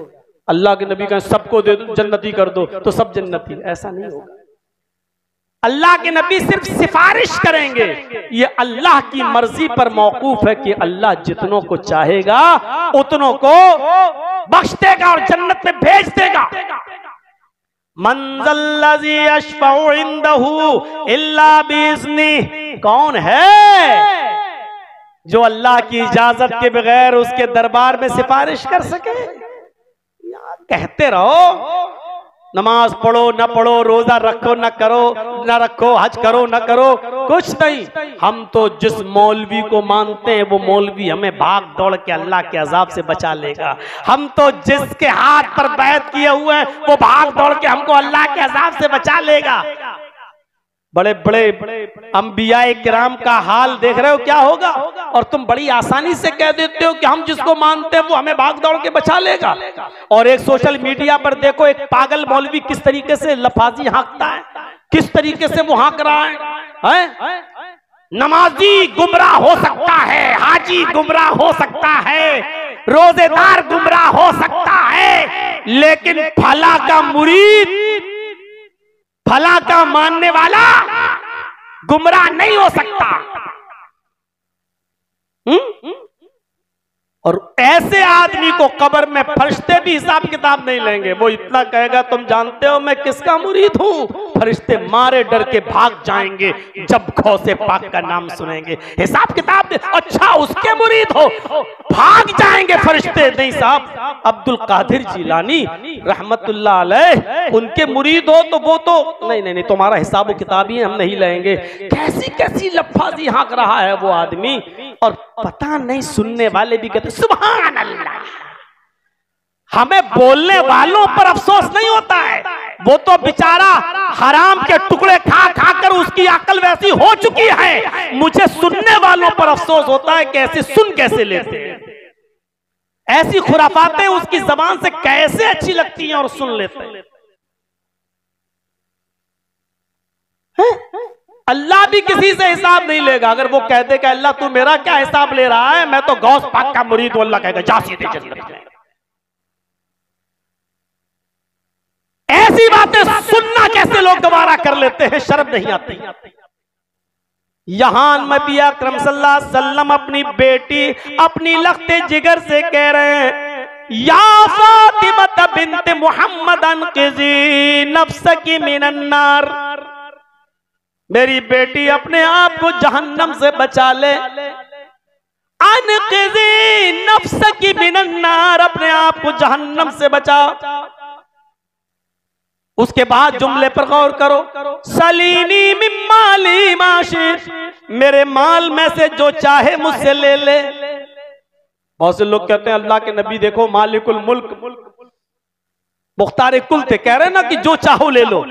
अल्लाह के नबी कहें सबको दे दो, जन्नती कर दो, तो सब जन्नती, ऐसा नहीं होगा। अल्लाह के नबी सिर्फ सिफारिश करेंगे। ये अल्लाह की मर्जी पर मौकूफ है कि अल्लाह जितनों को चाहेगा उतनों को बख्श देगा और जन्नत में भेज देगा। मंज़ल्लज़ी यशफ़उ इंदहु इल्ला बिइज़्निही, कौन है जो अल्लाह की इजाजत के बगैर उसके दरबार में सिफारिश कर सके? कहते रहो नमाज पढ़ो न पढ़ो, रोजा रखो न करो न रखो, हज करो न करो, कुछ नहीं। हम तो जिस मौलवी को मानते हैं वो मौलवी हमें भाग दौड़ के अल्लाह के अजाब से बचा लेगा। हम तो जिसके हाथ पर बैत किए हुए हैं वो भाग दौड़ के हमको अल्लाह के अजाब से बचा लेगा। बड़े बड़े अंबियाए किराम का हाल देख रहे हो क्या होगा, और तुम बड़ी आसानी से कह देते हो कि हम जिसको मानते हैं वो हमें भाग दौड़ के बचा लेगा। और एक सोशल मीडिया पर देखो एक पागल मौलवी किस तरीके से लफाजी हाँकता है, किस तरीके से वो हाँक रहा है? नमाजी गुमराह हो सकता है, हाजी गुमराह हो सकता है, रोजेदार गुमराह हो सकता है, लेकिन फला का मुरीद, फला का मानने वाला गुमराह नहीं हो सकता। और ऐसे आदमी को कब्र में फरिश्ते भी हिसाब किताब नहीं लेंगे। वो इतना कहेगा, तुम जानते हो मैं किसका मुरीद हूं? फरिश्ते मारे डर के भाग जाएंगे जब गौसे पाक का नाम सुनेंगे। हिसाब किताब अच्छा उसके मुरीद हो, भाग जाएंगे फरिश्ते। नहीं साहब, अब्दुल कादिर जिलानी रहमतुल्लाह अलैह उनके मुरीद हो तो वो तो नहीं, तुम्हारा हिसाब किताब ही हम नहीं लेंगे। कैसी कैसी लफ्फाजी हाँक रहा है वो आदमी, और पता नहीं सुनने वाले भी कहते सुभान अल्लाह। हमें बोलने वालों पर अफसोस नहीं होता है, वो तो बेचारा हराम के टुकड़े खा खा कर उसकी अकल वैसी हो चुकी है। मुझे सुनने वालों पर अफसोस होता है कि ऐसे सुन कैसे लेते हैं, ऐसी खुराफातें उसकी जबान से कैसे अच्छी लगती हैं और सुन लेते हैं। अल्लाह भी किसी से हिसाब नहीं लेगा। अगर वो कहते कि अल्लाह तू मेरा क्या हिसाब ले रहा है, मैं तो गौस पाक का मुरीद हूं, अल्लाह कहेगा जा सीधे जन्नत में। ऐसी बातें सुनना कैसे लोग गवारा कर लेते हैं, शर्म नहीं आती। यहां नबी अकरम सल्लल्लाहु अलैहि वसल्लम अपनी बेटी अपनी लख्ते जिगर से कह रहे हैं, या फातिमा बिन्त मुहम्मद अनक़िज़ी नफ्सकी मिनन नार, मेरी बेटी अपने आप को जहन्नम से बचा ले। अनक़िज़ी नफ्सकी मिनन नार, अपने आप को जहन्नम से बचा। उसके बाद जुमले पर गौर करो, सलीनी मिन माली मा शित, मेरे माल में से जो चाहे मुझसे ले ले। बहुत से लोग कहते हैं अल्लाह के नबी देखो मालिकुल मुल्क मुख्तार कुल थे, कह रहे ना कि जो चाहो ले लो।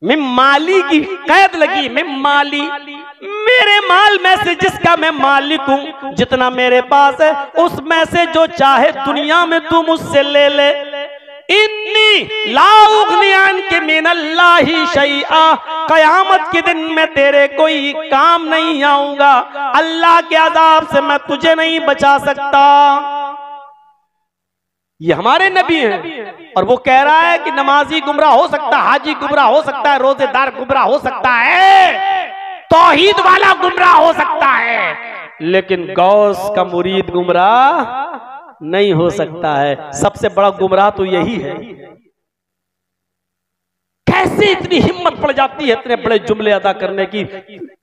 मिम माली की कैद लगी, मिम माली, मेरे माल में से जिसका मैं मालिक हूं, जितना मेरे पास है उसमें से जो चाहे दुनिया में तू मुझसे ले ले। इन्नी ला उग़नी अन्के मिनल्लाहि शैआ, कयामत के दिन में तेरे कोई काम नहीं आऊंगा, अल्लाह के अज़ाब से मैं तुझे नहीं बचा सकता। ये हमारे नबी हैं, और वो कह रहा है कि नमाजी गुमराह हो सकता है, हाजी गुमराह हो सकता है, रोजेदार गुमराह हो सकता है, तौहीद वाला गुमराह हो सकता है, लेकिन गौस का मुरीद गुमराह नहीं हो सकता है। सबसे बड़ा गुमराह तो यही है। कैसे इतनी हिम्मत पड़ जाती है इतने बड़े जुमले अदा करने की,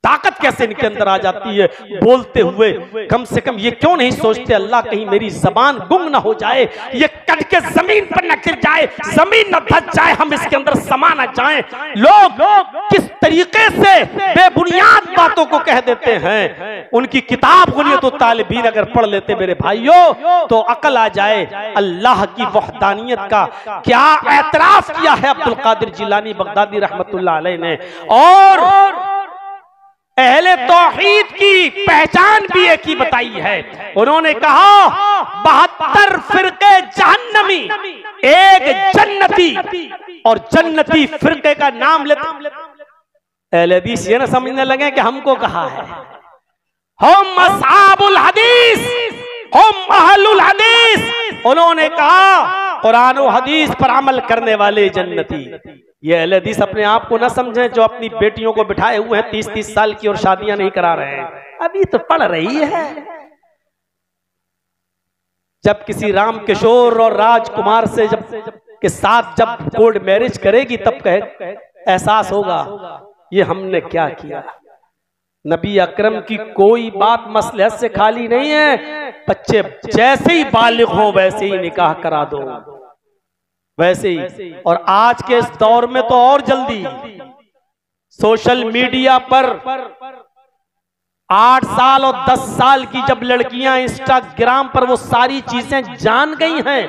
ताकत कैसे इनके अंदर आ जाती है बोलते हुए। कम से कम ये क्यों नहीं सोचते अल्लाह कहीं मेरी जबान गुम ना हो जाए, ये कट के जमीन पर न गिर जाए, जमीन न धस जाए, हम इसके अंदर समा न जाए। लोग किस तरीके से बेबुनियाद बातों को कह देते हैं। उनकी किताब गुनियत तालिबीन अगर पढ़ लेते मेरे भाइयों तो अकल आ जाए। अल्लाह की वहदानियत का क्या एतराफ किया है अब्दुल कादिर जिलानी बगदादी रहमतुल्लाह अलैह ने, और अहले तौहीद की पहचान भी एक ही बताई है। उन्होंने कहा 72 फिरके जहन्नमी, एक जन्नती, और जन्नती फिरके का नाम लेते अहले हदीस ये ना समझने लगे कि हमको कहा है। हम अस्हाबुल हदीस, हम अहलुल हदीस। उन्होंने कहा कुरान और हदीस पर अमल करने वाले जन्नती। ये अहले हदीस अपने आप को न समझें जो अपनी बेटियों को बिठाए हुए हैं 30-30 साल की और शादियां नहीं करा रहे हैं, अभी तो पढ़ रही है। जब किसी राम किशोर और राजकुमार से के साथ जब कोर्ट मैरिज करेगी तब एहसास होगा ये हमने क्या किया। नबी अकरम की कोई बात मसलहत से खाली नहीं है। बच्चे जैसे ही बालिग हों वैसे ही निकाह करा दो, वैसे ही। और आज के इस दौर में तो और जल्दी सोशल मीडिया पर 8 साल और 10 साल की जब लड़कियां इंस्टाग्राम पर वो सारी चीजें जान गई हैं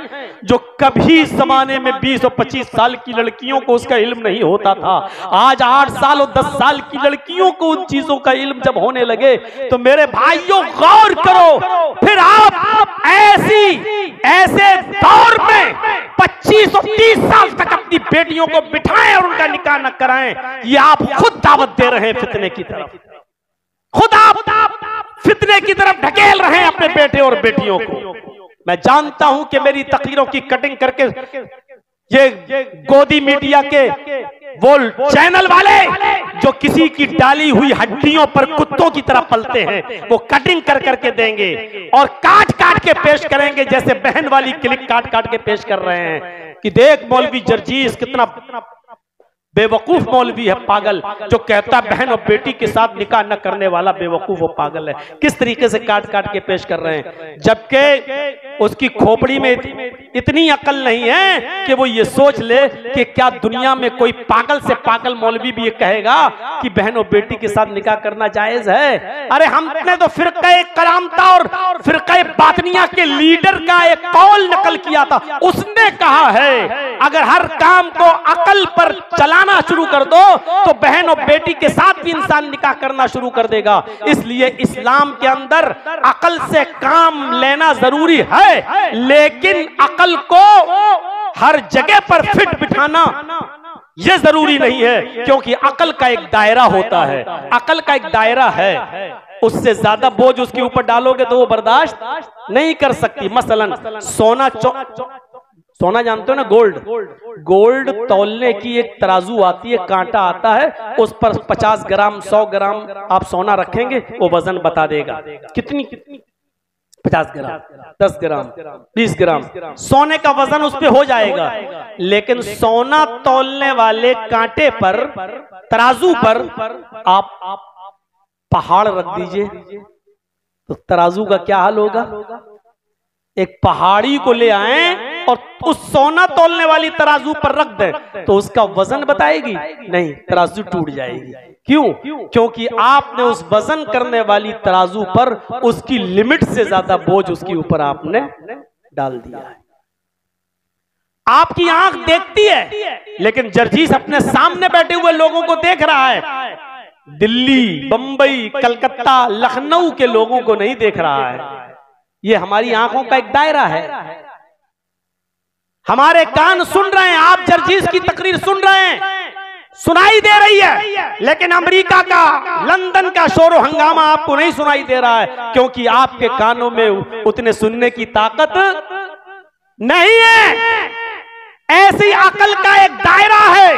जो कभी जमाने में 20 और 25 साल की लड़कियों को उसका इल्म नहीं होता था, आज 8 साल और 10 साल की लड़कियों को उन चीजों का इल्म जब होने लगे तो मेरे भाइयों गौर करो, फिर आप ऐसे दौर में 25 और 30 साल तक अपनी बेटियों को बिठाएं और उनका निकाह न कराएं, ये आप खुद दावत दे रहे हैं फितने की तरफ, खुद आप फितने की तरफ ढकेल रहे हैं अपने बेटे और बेटियों को। मैं जानता हूं कि मेरी तकरीरों की कटिंग करके ये गोदी मीडिया के वो चैनल वाले जो किसी की डाली हुई हड्डियों पर कुत्तों की तरह पलते हैं, वो कटिंग कर करके देंगे और काट काट के पेश करेंगे, जैसे बहन वाली क्लिप काट काट के पेश कर रहे हैं कि देख मौलवी जर्जीस कितना बेवकूफ मौलवी है, पागल, जो कहता बहन और बेटी के साथ निकाह न करने वाला बेवकूफ और पागल है। किस तरीके से काट काट के पेश कर रहे हैं, जबकि उसकी खोपड़ी में इतनी अकल नहीं है कि वो ये सोच ले कि क्या दुनिया में कोई पागल से पागल मौलवी भी ये कहेगा कि बहन और बेटी के साथ निकाह करना जायज है। अरे हमने तो फिरक़े करामता और फिरक़े बातनिया के लीडर का एक कौल नकल किया था, उसने कहा है अगर हर काम को अकल पर चलाना शुरू कर दो तो बहन और बेटी के साथ भी इंसान निकाह करना शुरू कर देगा। इसलिए इस्लाम के अंदर अकल से काम लेना जरूरी है, लेकिन अकल को हर जगह पर फिट बिठाना यह जरूरी नहीं है, क्योंकि अकल का एक दायरा होता है, अकल का एक दायरा है, उससे ज्यादा बोझ उसके ऊपर डालोगे तो वो बर्दाश्त नहीं कर सकती। मसलन सोना जानते हो ना, गोल्ड तौलने की एक तराजू आती है, कांटा आता है, उस पर 50 ग्राम 100 ग्राम आप सोना रखेंगे, वो वजन बता देगा कितनी 50 ग्राम 10 ग्राम 20 ग्राम सोने का वजन उस पे हो जाएगा। लेकिन सोना तौलने वाले कांटे पर, तराजू पर आप पहाड़ रख दीजिए तो तराजू का क्या हाल होगा। एक पहाड़ी को ले आए और उस सोना तौलने वाली तराजू पर रख दे तो उसका वजन बताएगी नहीं, तराजू टूट जाएगी। क्यों? क्योंकि आपने उस वजन करने वाली तराजू पर उसकी लिमिट से ज्यादा बोझ उसके ऊपर आपने डाल दिया है। आपकी आंख देखती है, लेकिन जर्जीस अपने सामने बैठे हुए लोगों को देख रहा है, दिल्ली, बंबई, कलकत्ता, लखनऊ के लोगों को नहीं देख रहा है। ये हमारी आंखों का एक दायरा है, हमारे कान सुन रहे हैं, आप जर्जीस की तकरीर सुन रहे हैं, सुनाई दे रही है, लेकिन अमेरिका का, लंदन का शोर हंगामा आपको नहीं सुनाई दे रहा है, क्योंकि आपके कानों में उतने सुनने की ताकत नहीं है। ऐसी अकल का एक दायरा है,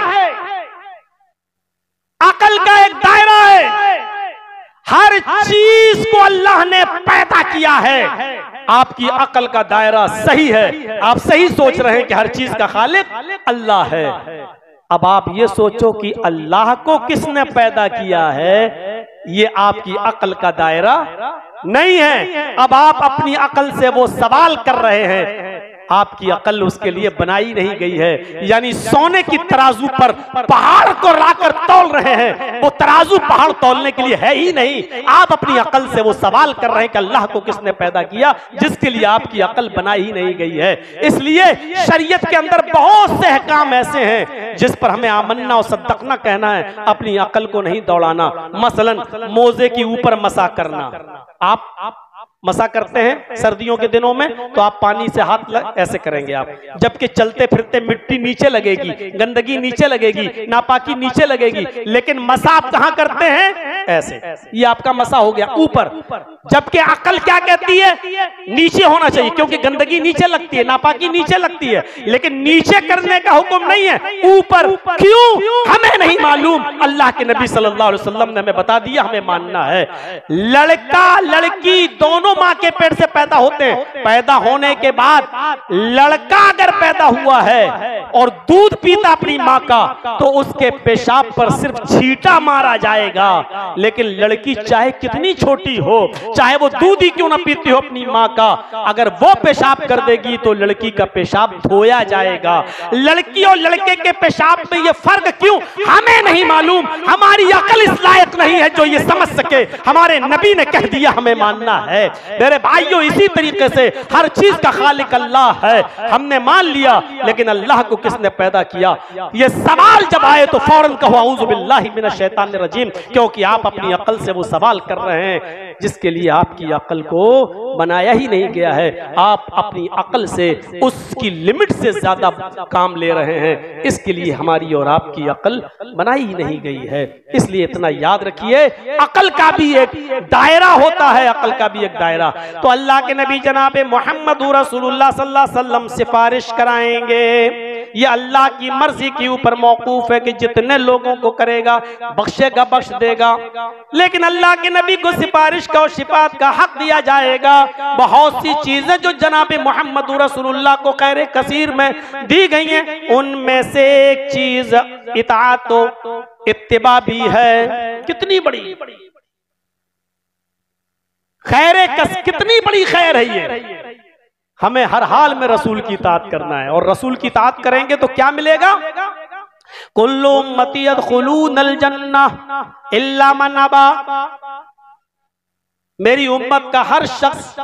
अकल का एक दायरा है, हर चीज को अल्लाह ने पैदा किया है। आपकी अकल का दायरा सही है, आप सही सोच रहे हैं कि हर चीज का खालिक अल्लाह है। अब आप ये सोचो कि अल्लाह को किसने पैदा किया है, ये आपकी अकल का दायरा नहीं है। अब आप अपनी अकल से वो सवाल कर रहे हैं, आपकी अकल उसके लिए बनाई नहीं गई है। यानी सोने की तराजू पर पहाड़ को लाकर तौल रहे हैं, वो तराजू पहाड़ तौलने के लिए है ही नहीं। आप अपनी अकल से वो सवाल कर रहे हैं कि अल्लाह को किसने पैदा किया, जिसके लिए आपकी अकल बनाई ही नहीं गई है। इसलिए शरीयत के अंदर बहुत से अहकाम ऐसे हैं जिस पर हमें आमन्ना और सद्दकना कहना है, अपनी अकल को नहीं दौड़ाना। मसलन मोजे के ऊपर मसा करना, आप मसा करते हैं सर्दियों के दिनों में तो आप पानी से हाथ ऐसे करेंगे आप, जबकि चलते फिरते मिट्टी नीचे लगेगी, गंदगी नीचे लगेगी, नापाकी नीचे लगेगी, लेकिन मसा आप कहां करते हैं? ऐसे। ये आपका मसा हो गया ऊपर, जबकि अकल क्या कहती है? नीचे होना चाहिए, क्योंकि गंदगी नीचे लगती है, नापाकी नीचे लगती है, लेकिन नीचे करने का हुक्म नहीं है, ऊपर। क्यों? हमें नहीं मालूम, अल्लाह के नबी सल्लल्लाहु अलैहि वसल्लम ने हमें बता दिया, हमें मानना है। लड़का लड़की दोनों माँ के पेट से पैदा होते हैं। पैदा होने के बाद लड़का अगर पैदा हुआ है और दूध पीता अपनी माँ का, तो उसके पेशाब पर सिर्फ छींटा मारा जाएगा। लेकिन लड़की चाहे कितनी छोटी हो, चाहे वो दूध ही क्यों ना पीती हो अपनी माँ का, अगर वो पेशाब कर देगी तो लड़की का पेशाब धोया जाएगा। लड़की और लड़के के पेशाब में ये फर्क क्यों, हमें नहीं मालूम। हमारी अकल इस लायक नहीं है जो ये समझ सके। हमारे नबी ने कह दिया, हमें मानना है। मेरे भाइयों, इसी तरीके से हर चीज का खालिक अल्लाह है, हमने मान लिया। लेकिन अल्लाह को किसने पैदा किया, ये सवाल जब आए तो फौरन कहो औज़ु बिल्लाहि मिनश शैतानिर रजीम, क्योंकि आप अपनी अकल से वो सवाल कर रहे हैं जिसके लिए आपकी अकल को बनाया ही नहीं गया है। आप अपनी अकल से उसकी लिमिट से ज्यादा काम ले रहे हैं, इसके लिए हमारी और आपकी अकल बनाई ही नहीं गई है। इसलिए इतना याद रखिए, अकल का भी एक दायरा होता है, अकल का भी एक दायरा। तो अल्लाह के नबी जनाब मोहम्मद रसूलुल्लाह सल्लल्लाहु अलैहि वसल्लम सिफारिश कराएंगे। ये अल्लाह की मर्जी के ऊपर मौकूफ है कि जितने लोगों को करेगा बख्शेगा, बख्श देगा। लेकिन अल्लाह के नबी को सिफारिश का और शिफात का हक दिया जाएगा। बहुत सी चीजें जो जनाब मोहम्मद रसूलुल्लाह को खैर कसीर में दी गई हैं, उनमें से एक चीज इताअत तो इत्तिबा भी है। कितनी बड़ी खैर, कितनी बड़ी खैर है ये। हमें हर हाल में रसूल की इताअत करना है, और रसूल की इताअत करेंगे तो क्या मिलेगा? कुल्लु उम्मती यदखुलूनल जन्नह इल्ला मन अबा, मेरी उम्मत का हर शख्स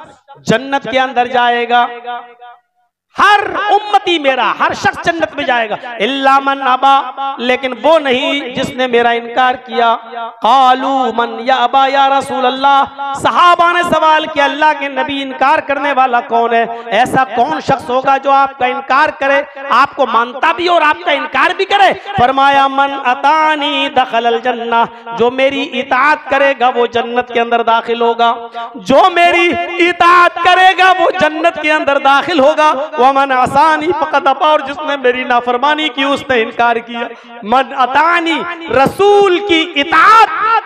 जन्नत के अंदर जाएगा। हर उम्मती मेरा हर शख्स जन्नत में जाएगा, इल्ला मन अबा, लेकिन वो नहीं जिसने मेरा इनकार किया। कालू मन या अबा या रसूल अल्लाह, सहाबा ने सवाल किया, अल्लाह के नबी इनकार करने वाला कौन है? ऐसा कौन शख्स होगा जो आपका इनकार करे, आपको मानता भी और आपका इनकार भी करे? फरमाया मन अतानी दखलल जन्नह, जो मेरी इताअत करेगा वो जन्नत के अंदर दाखिल होगा। जो मेरी इताअत करेगा वो जन्नत के अंदर दाखिल होगा। वमन आसानी फकत अबा, और जिसने मेरी नाफरमानी की उसने इनकार किया। मन अतानी, रसूल की इताअत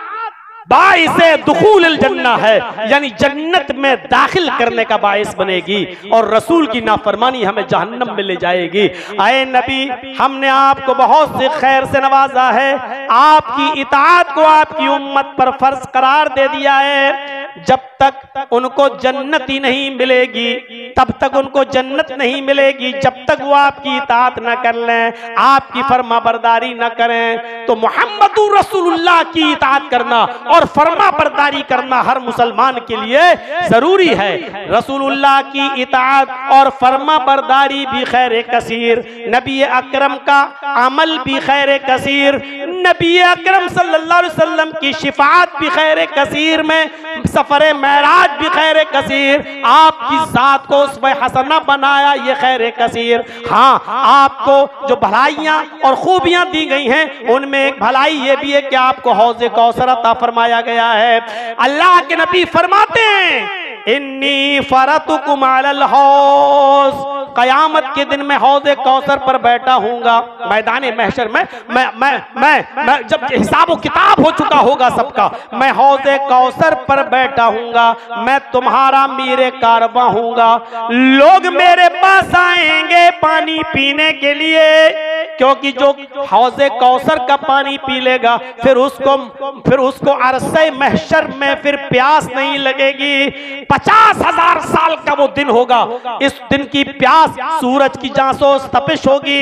बाइसे दुखूल जन्ना है, यानी जन्नत में दाखिल करने का बाइस बनेगी, और रसूल की नाफरमानी हमें जहन्नम में ले जाएगी। आए नबी, हमने आपको बहुत से खैर से नवाजा है, आपकी इताअत को आपकी उम्मत पर फर्ज करार दे दिया है। जब तक उनको जन्नत ही नहीं मिलेगी, तब तक उनको जन्नत नहीं मिलेगी, जब तक वो आपकी इताअत न कर लें, आपकी फर्मा बरदारी न करें। तो मुहम्मदुर रसूलुल्लाह की इताअत करना और फर्मा बरदारी करना हर मुसलमान के लिए जरूरी है। रसूलुल्लाह की इताअत और फर्मा बरदारी भी खैर कसीर, नबी अकरम का अमल भी खैर कसीर, नबी अकरम सल्लल्लाहु अलैहि वसल्लम की शिफाअत भी खैर कसीर में, सफरे मेराज भी खैर कसीर, आपकी जात को उसमें हसना बनाया ये खैर कसीर। हाँ, आपको जो भलाइयाँ और खूबियाँ दी गई हैं उनमें एक भलाई ये भी है कि आपको हौज़े कौसर अता फरमाया गया है। अल्लाह के नबी फरमाते हैं, इन्नी फरतुकुम अलल हौज़, कयामत के दिन में हौज़े कौसर पर बैठा हूँगा। मैदाने महशर में मैं जब हिसाब किताब हो चुका होगा सबका, मैं हौज़े कौसर पर बैठा हूँगा, मैं तुम्हारा मीरे कारवां हूँगा। लोग मेरे पास आएंगे पानी पीने के लिए, क्योंकि जो हौज़े कौसर का पानी पी लेगा फिर उसको अरसे महशर में फिर प्यास नहीं लगेगी। 50,000 साल का वो दिन होगा, इस दिन की प्यास सूरज की जांसों तपिश होगी,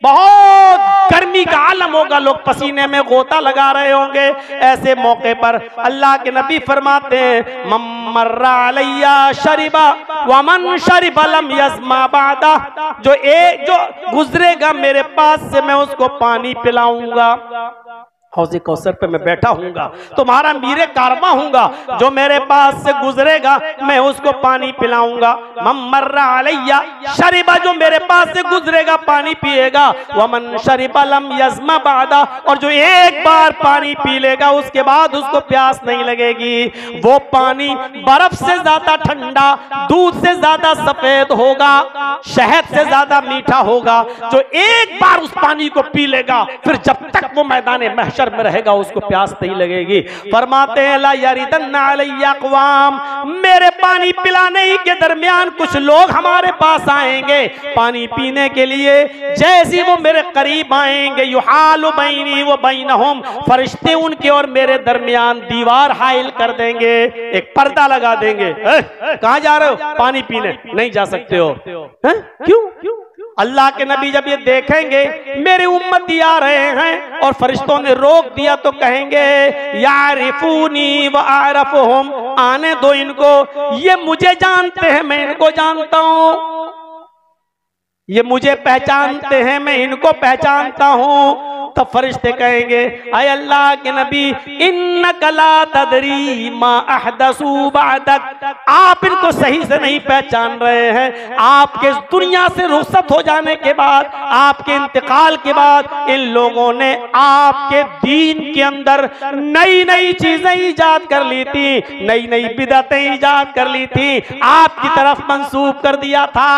बहुत गर्मी का आलम होगा, लोग पसीने में गोता लगा रहे होंगे। ऐसे मौके पर अल्लाह के नबी फरमाते हैं, मम्मर्रा अलैया शरिबा वमन शरिबा लम यस्मा बादा, जो गुजरेगा मेरे पास से मैं उसको पानी पिलाऊंगा। हौज़े कौसर पे मैं बैठा हूँगा, तुम्हारा मीरे कारवां हूँगा, जो मेरे पास से गुजरेगा मैं उसको पानी पिलाऊंगा। मम्मर्रा अलैया शरिबा, जो मेरे पास से गुजरेगा पानी पिएगा। वमन शरिबा लम यज़्मा बादा, और जो एक बार पानी पी लेगा उसके बाद उसको प्यास नहीं लगेगी। वो पानी बर्फ से ज्यादा ठंडा, दूध से ज्यादा सफेद होगा, शहद से ज्यादा मीठा होगा। जो एक बार उस पानी को पी लेगा फिर जब तक वो मैदान महशर महशर में रहेगा उसको प्यास नहीं लगेगी। फरमाते हैं ला यरिदन्ना अलैया अक़वाम, मेरे पानी पिलाने के दरमियान कुछ लोग हमारे पास आएंगे पानी पीने के लिए। जैसे वो मेरे करीब आएंगे युहालु बैनी व बैनहुम, फरिश्ते उनके और मेरे दरमियान दीवार हाइल कर देंगे, एक पर्दा लगा देंगे। कहां जा रहे हो? पानी पीने। नहीं जा सकते हो। क्यों? अल्लाह के नबी जब ये देखेंगे मेरे उम्मती आ रहे हैं और फरिश्तों ने रोक दिया तो कहेंगे यारिफूनी व आरफुहुम, आने दो इनको, ये मुझे जानते हैं मैं इनको जानता हूं, ये मुझे पहचानते हैं मैं इनको पहचानता हूं। तब फरिश्ते कहेंगे अय अल्लाह के नबी इन्नका ला तदरी मा अहदसू बअदक, आप इनको सही से नहीं पहचान रहे हैं। आपके दुनिया से रुखसत हो जाने के बाद, आपके इंतकाल के बाद इन लोगों ने आपके दीन के अंदर नई नई चीजें ईजाद कर ली थी, नई नई बिदअतें ईजाद कर ली थी, आपकी तरफ मंसूब कर दिया था।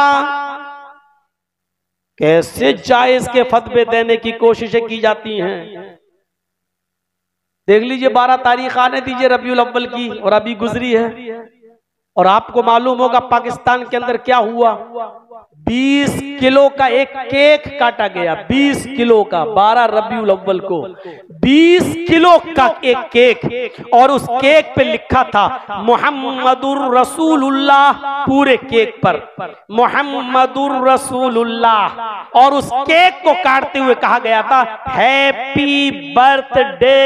कैसे जायज के फतवे देने की कोशिशें की जाती हैं। देख लीजिए 12 तारीख आने दीजिए रबीउल अव्वल की, और अभी गुजरी है। और आपको मालूम होगा पाकिस्तान के अंदर क्या हुआ, 20 किलो का एक केक काटा गया, 20 किलो का, 12 रबीउल अव्वल को 20 किलो का एक केक, और उस केक पे लिखा था मुहम्मदुर रसूलुल्लाह, पूरे केक पर मुहम्मदुर रसूलुल्लाह, और उस केक को काटते हुए कहा गया था हैप्पी बर्थडे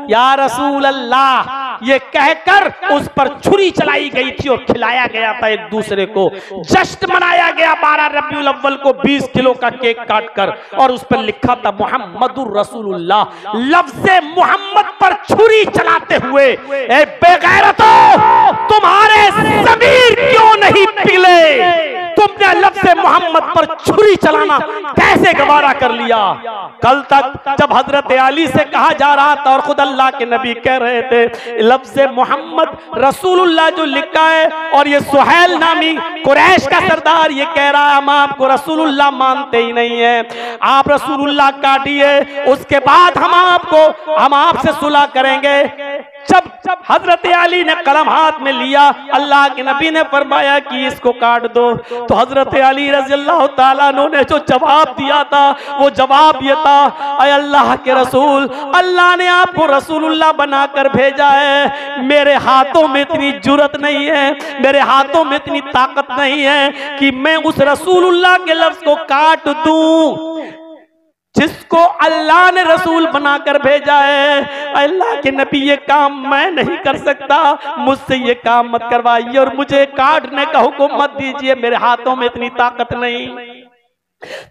या रसूल अल्लाह। ये कहकर उस पर छुरी चलाई गई थी और खिलाया गया था एक दूसरे को। जश्न मनाया गया 12 रबीउल अव्वल को 20 किलो का केक काटकर, और उस पर लिखा था मुहम्मदुर रसूलुल्लाह। लफ्ज़े मोहम्मद पर छुरी चलाते हुए ए बेगैरतो, तुम्हारे ज़मीर क्यों नहीं पिघले? तुमने लफ्ज़े मोहम्मद पर छुरी चलाना कैसे गवारा कर लिया? कल तक जब हजरत अली से कहा जा रहा था और खुद अल्लाह के नबी कह रहे थे लफ्ज़े मोहम्मद रसूलुल्लाह जो लिखा है, और ये सुहैल नामी कुरैश का सरदार ये कह रहा है हम आपको रसूलुल्लाह मानते ही नहीं है, आप रसूलुल्लाह काटिए, उसके बाद हम आपसे सुलह करेंगे। जब हजरत अली ने कलम हाथ में लिया, अल्लाह के नबी ने फरमाया कि इसको काट दो, तो हजरत अली रज़ियल्लाहु ताला अन्हु ने जो जवाब दिया था वो जवाब ये था अय अल्लाह के रसूल, अल्लाह ने आपको रसूलुल्लाह बनाकर भेजा है, मेरे हाथों में इतनी जुर्रत नहीं है, मेरे हाथों में इतनी ताकत नहीं है कि मैं उस रसूलुल्लाह के लफ्ज को काट दूं जिसको अल्लाह ने रसूल बनाकर भेजा है। अल्लाह के नबी ये काम मैं नहीं कर सकता, मुझसे ये काम मत करवाइए और मुझे काटने का हुक्म मत दीजिए, मेरे हाथों में इतनी ताकत नहीं।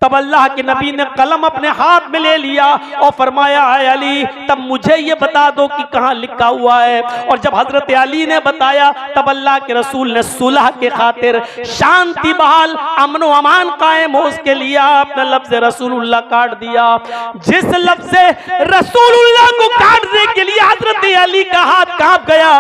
तब अल्लाह के नबी ने कलम अपने हाथ में ले लिया और फरमाया है अली तब मुझे ये बता दो कि कहाँ लिखा हुआ है। और जब हजरत अली ने बताया तब अल्लाह के रसूल ने सुलह के खातिर, शांति बहाल, अमन व अमान कायम हो उसके लिए आपने लफ्ज़ रसूलुल्लाह काट दिया। जिस लफ्ज़ रसूलुल्लाह को काटने के लिए हजरत अली का हाथ कांप गया,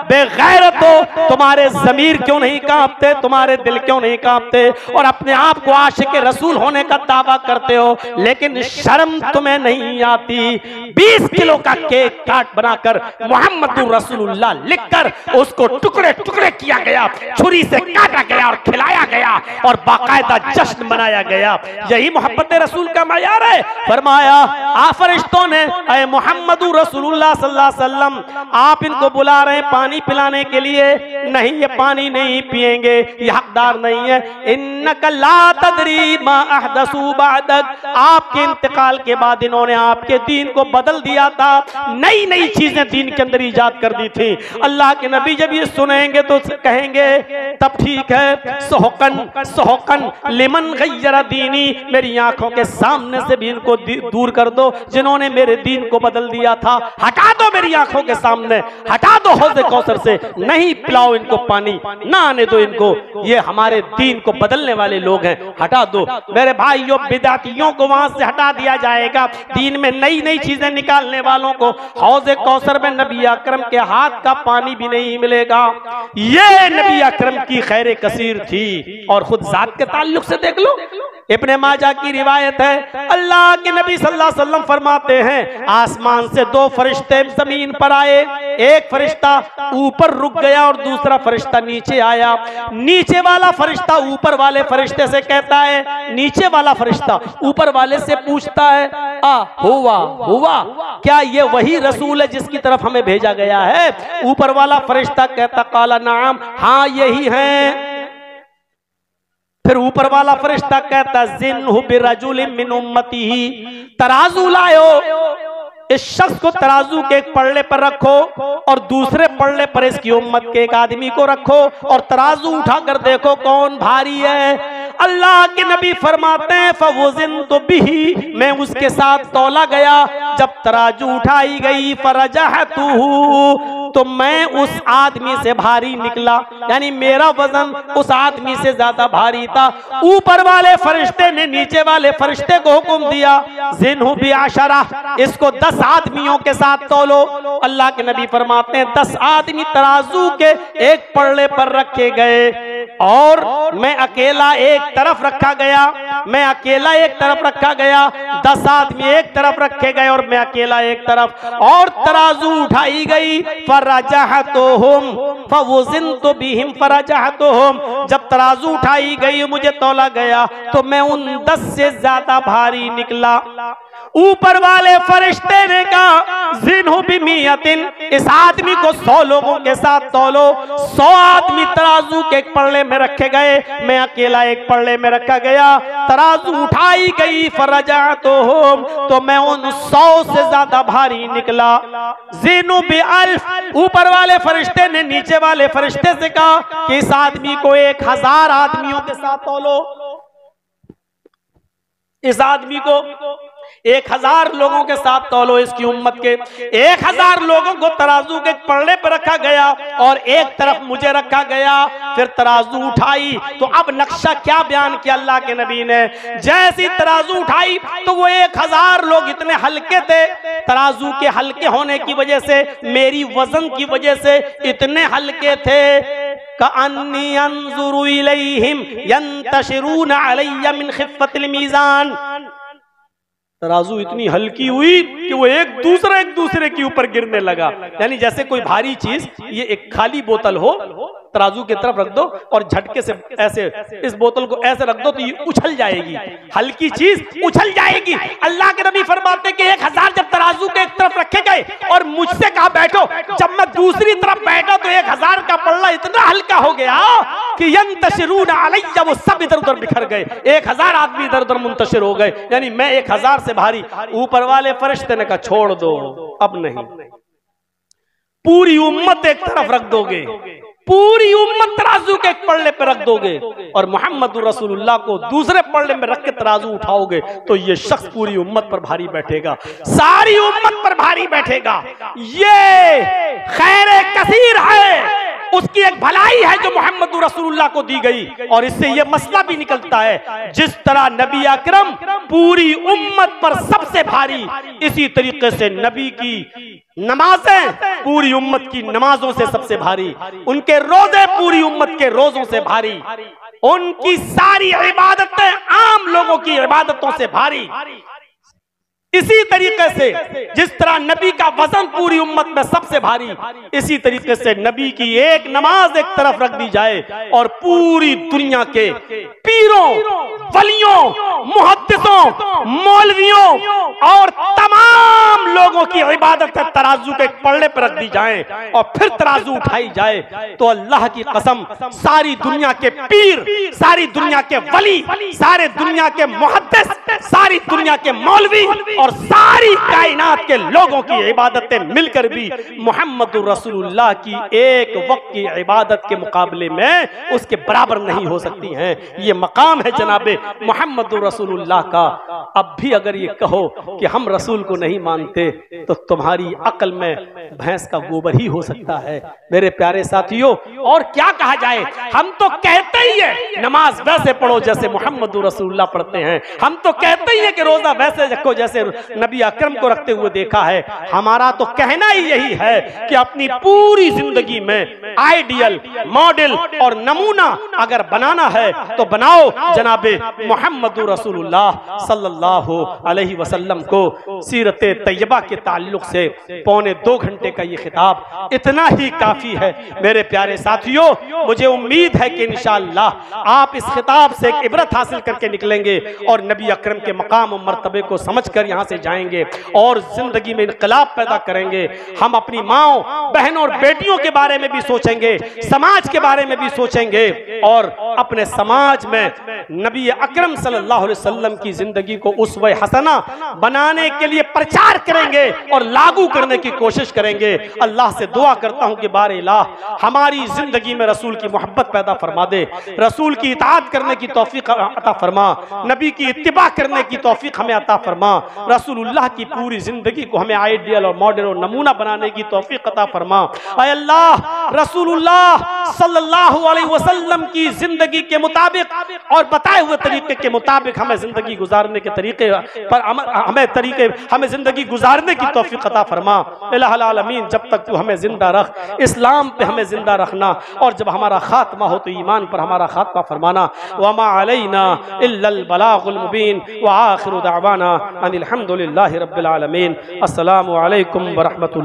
बेगैरत हो, तुम्हारे जमीर क्यों नहीं कांपते, तुम्हारे दिल क्यों नहीं कांपते, और अपने आप को आशिक रसूल होने का दावा करते हो लेकिन शर्म तुम्हें नहीं आती। 20 किलो का केक काट बनाकर मुहम्मदुर रसूलुल्लाह लिखकर उसको टुकड़े टुकड़े किया गया, छुरी से काटा गया और खिलाया गया और बाकायदा जश्न मनाया गया। यही मोहब्बत रसूल का मयार है। फरमाया आ फरिश्तों ने ऐ मुहम्मदुर रसूलुल्लाह सल्लल्लाहु अलैहि वसल्लम आप इनको बुला रहे हैं पानी पिलाने के लिए, नहीं ये पानी नहीं पिएंगे, ये हकदार नहीं है। इन्नका ला तदरी मा अहदसू बअदक, आपके इंतकाल के बाद इन्होंने आपके दीन को बदल दिया था, नई नई चीजें दीन के अंदर इजाद कर दी थी। अल्लाह के नबी जब ये सुनेंगे तो कहेंगे तब ठीक है, सोहकन सोहकन लिमन गय्यर दीनी, मेरी आंखों के सामने से भी इनको दूर कर दो जिन्होंने मेरे दीन को बदल दिया था, हटा दो मेरी आंखों के सामने, हटा दो हौज़े कौसर से, नहीं पिलाओ इनको पानी, ना आने दो इनको, ये हमारे दीन को बदलने वाले लोग हैं, हटा दो। मेरे भाइयों बिदातियों को वहां से हटा दिया जाएगा, दीन में नई नई चीजें निकालने वालों को हौज़े कौसर में नबी अकरम के हाथ का पानी भी नहीं मिलेगा। ये नबी अकरम की खैर कसीर थी। और खुद जात के ताल्लुक से देख लो, इब्ने माजा की रिवायत है, अल्लाह के नबी सल्लल्लाहु अलैहि वसल्लम फरमाते हैं आसमान से दो फरिश्ते जमीन पर आए, एक फरिश्ता ऊपर रुक गया और दूसरा फरिश्ता नीचे आया। नीचे वाला फरिश्ता ऊपर वाले फरिश्ते से कहता है, नीचे वाला फरिश्ता ऊपर वाले से पूछता है हुआ हुआ, क्या ये वही रसूल है जिसकी तरफ हमें भेजा गया है? ऊपर वाला फरिश्ता कहता काला नाम, हाँ यही है। फिर ऊपर वाला फरिश्ता कहता जिन्हु बिरजुलिन मिन उम्मतिही, तराजू लायो, इस शख्स को तराजू के एक पल्ले पर रखो और दूसरे पल्ले पर इसकी उम्मत के एक आदमी को रखो और तराजू उठाकर देखो कौन भारी है। अल्लाह के नबी फरमाते हैं फवज़िन तो बिही, मैं उसके साथ तौला गया, जब तराजू उठाई गई फरजहतुहु, तो मैं उस आदमी से भारी निकला, यानी मेरा वजन उस आदमी से ज्यादा भारी था। ऊपर वाले फरिश्ते ने नीचे वाले फरिश्ते को हुक्म दिया जिन्हु बिअशरा, इसको 10 आदमियों के साथ तौलो। अल्लाह के नबी फरमाते हैं 10 आदमी तराजू के एक पल्ले पर रखे गए और मैं अकेला एक तरफ रखा गया, मैं अकेला एक तरफ रखा गया, 10 आदमी एक तरफ रखे गए और मैं अकेला एक तरफ, और तराजू उठाई गई फरजहतुहुम फवज़िनतु बिहिम फरजहतुहुम, जब तराजू उठाई गई मुझे तौला गया तो मैं उन 10 से ज्यादा भारी निकला। ऊपर वाले फरिश्ते ने कहा जिन्हु बिमियतिन, इस आदमी को 100 लोगों के साथ तौलो। 100 आदमी तराजू के एक पल्ले में रखे गए, मैं अकेला एक पल्ले में रखा गया, तराजू उठाई गई फरजअतुहुम, तो मैं उन 100 से ज्यादा भारी निकला। जिन्हु बिअल्फ, ऊपर वाले फरिश्ते ने नीचे वाले फरिश्ते से कहा कि इस आदमी को 1000 आदमियों के साथ तौलो, इस आदमी को 1000 लोगों के साथ तौलो, इसकी उम्मत के 1000 लोगों को तराजू के पल्ले पर रखा गया और एक तरफ मुझे रखा गया। फिर तराजू उठाई तो अब नक्शा क्या बयान किया अल्लाह के नबी ने, जैसी तराजू उठाई तो वो 1000 लोग इतने हल्के थे, तराजू के हल्के होने की वजह से, मेरी वजन की वजह से इतने हल्के थे कअन्नी अंजुरु इलैहिम यंतशिरून अलैया मिन खिफ़्फ़तिल मीज़ान, तराजू इतनी हल्की हुई कि वो एक दूसरे के ऊपर गिरने लगा। यानी जैसे कोई भारी चीज, ये एक खाली बोतल हो, तराजू की तरफ रख दो और झटके से ऐसे इस बोतल को ऐसे रख दो तो ये उछल जाएगी, हल्की चीज उछल जाएगी। अल्लाह के नबी फरमाते कि 1000 जब तराजू के एक तरफ रखे गए और मुझसे कहा बैठो, जब मैं दूसरी तरफ बैठा तो 1000 का पल्ला इतना हल्का हो गया कि यंतशिरून अलैया, वो सब इधर उधर बिखर गए, 1000 आदमी इधर उधर मुंतशिर हो गए, यानी मैं 1000 से भारी। ऊपर वाले फरिश्ते ने कहा छोड़ दो, अब नहीं, पूरी उम्मत एक तरफ रख दोगे, पूरी उम्मत तराजू के एक पल्ले पर रख दोगे और मोहम्मद रसूलुल्लाह को दूसरे पल्ले में रख के तराजू उठाओगे तो ये शख्स पूरी उम्मत पर भारी बैठेगा, सारी उम्मत पर भारी बैठेगा। ये खैर कसीर है, उसकी एक भलाई है जो मोहम्मद रसूलुल्लाह को दी गई। और इससे यह मसला भी निकलता है जिस तरह नबी अकरम पूरी उम्मत पर सबसे भारी, इसी तरीके से नबी की नमाजें पूरी उम्मत की नमाजों से सबसे भारी, उनके रोजे पूरी उम्मत के रोजों से भारी, उनकी सारी इबादतें आम लोगों की इबादतों से भारी। इसी तरीके से जिस तरह नबी का वजन पूरी उम्मत में सबसे भारी, इसी तरीके से नबी की एक नमाज एक तरफ रख दी जाए और पूरी दुनिया के पीरों, वलियों, मुहद्दिसों, मौलवियों और तमाम लोगों की इबादत तराजू के पल्ले पर रख दी जाए और फिर तराजू उठाई जाए तो अल्लाह की कसम सारी दुनिया के पीर, सारी दुनिया के वली, सारे दुनिया के मुहद्दिस, सारी दुनिया के मौलवी और सारी कायनात के लोगों की इबादतें मिलकर भी मोहम्मद रसूलुल्लाह की एक वक्त की इबादत के मुकाबले में उसके बराबर नहीं हो सकती हैं। ये मकाम है जनाबे मोहम्मद रसूलुल्लाह का। अब भी अगर ये कहो कि हम रसूल को नहीं मानते तो तुम्हारी अक्ल में भैंस का गोबर ही हो सकता है मेरे प्यारे साथियों। और क्या कहा जाए, हम तो कहते ही है नमाज वैसे पढ़ो जैसे मोहम्मद रसूलुल्लाह पढ़ते हैं, हम तो कहते ही हैं कि रोजा वैसे रखो जैसे नबी अकरम को रखते हुए देखा है। हमारा तो कहना ही यही है कि अपनी पूरी जिंदगी में आइडियल, मॉडल और नमूना अगर बनाना है तो बनाओ जनाबे मुहम्मदुर रसूलुल्लाह सल्लल्लाहु अलैहि वसल्लम को। सीरत तैयबा के ताल्लुक से 2.25 घंटे का ये खिताब इतना ही काफी है। मेरे प्यारे साथियों, मुझे उम्मीद है कि इंशाअल्लाह आप इस खिताब से एक इबरत हासिल करके निकलेंगे और नबी अकरम के मकाम और मर्तबे को समझकर यहाँ से जाएंगे और जिंदगी में इनकलाब पैदा करेंगे। हम अपनी माओ, बहनों और बेटियों के बारे में भी सोचेंगे, समाज के बारे में भी सोचेंगे और अपने समाज में नबी अकरम सल्लल्लाहु अलैहि वसल्लम की जिंदगी को उसवे हसना बनाने के लिए प्रचार करेंगे और लागू करने की कोशिश करेंगे। अल्लाह से दुआ करता हूं कि बारे इलाह हमारी जिंदगी में रसूल की मोहब्बत पैदा फरमा दे, रसूल की इताअत करने की तौफीक अता फरमा, नबी की इत्तिबा करने की तौफीक हमें अता फरमा, रसूलुल्लाह की पूरी जिंदगी को हमें आइडियल और मॉडल और नमूना बनाने की तौफीक अता फरमा। ऐ अल्लाह, रसूलुल्लाह सल्लल्लाहु अलैहि वसल्लम की जिंदगी के मुताबिक और बताए हुए तरीके के मुताबिक हमें जिंदगी गुजारने के तरीके पर हमें जिंदगी गुजारने की तौफीक अता फरमा। इलाहुल आलमीन, जब तक तू हमें जिंदा रख, इस्लाम पे हमें जिंदा रखना और जब हमारा खात्मा हो तो ईमान पर हमारा खात्मा फरमाना। वमा अलैना इल्लल बलागुल मुबीन व आखिरु दावाना अनिल हम्दुलिल्लाहि रब्बिल आलमीन। अस्सलामु अलैकुम व रहमतुल्लाह।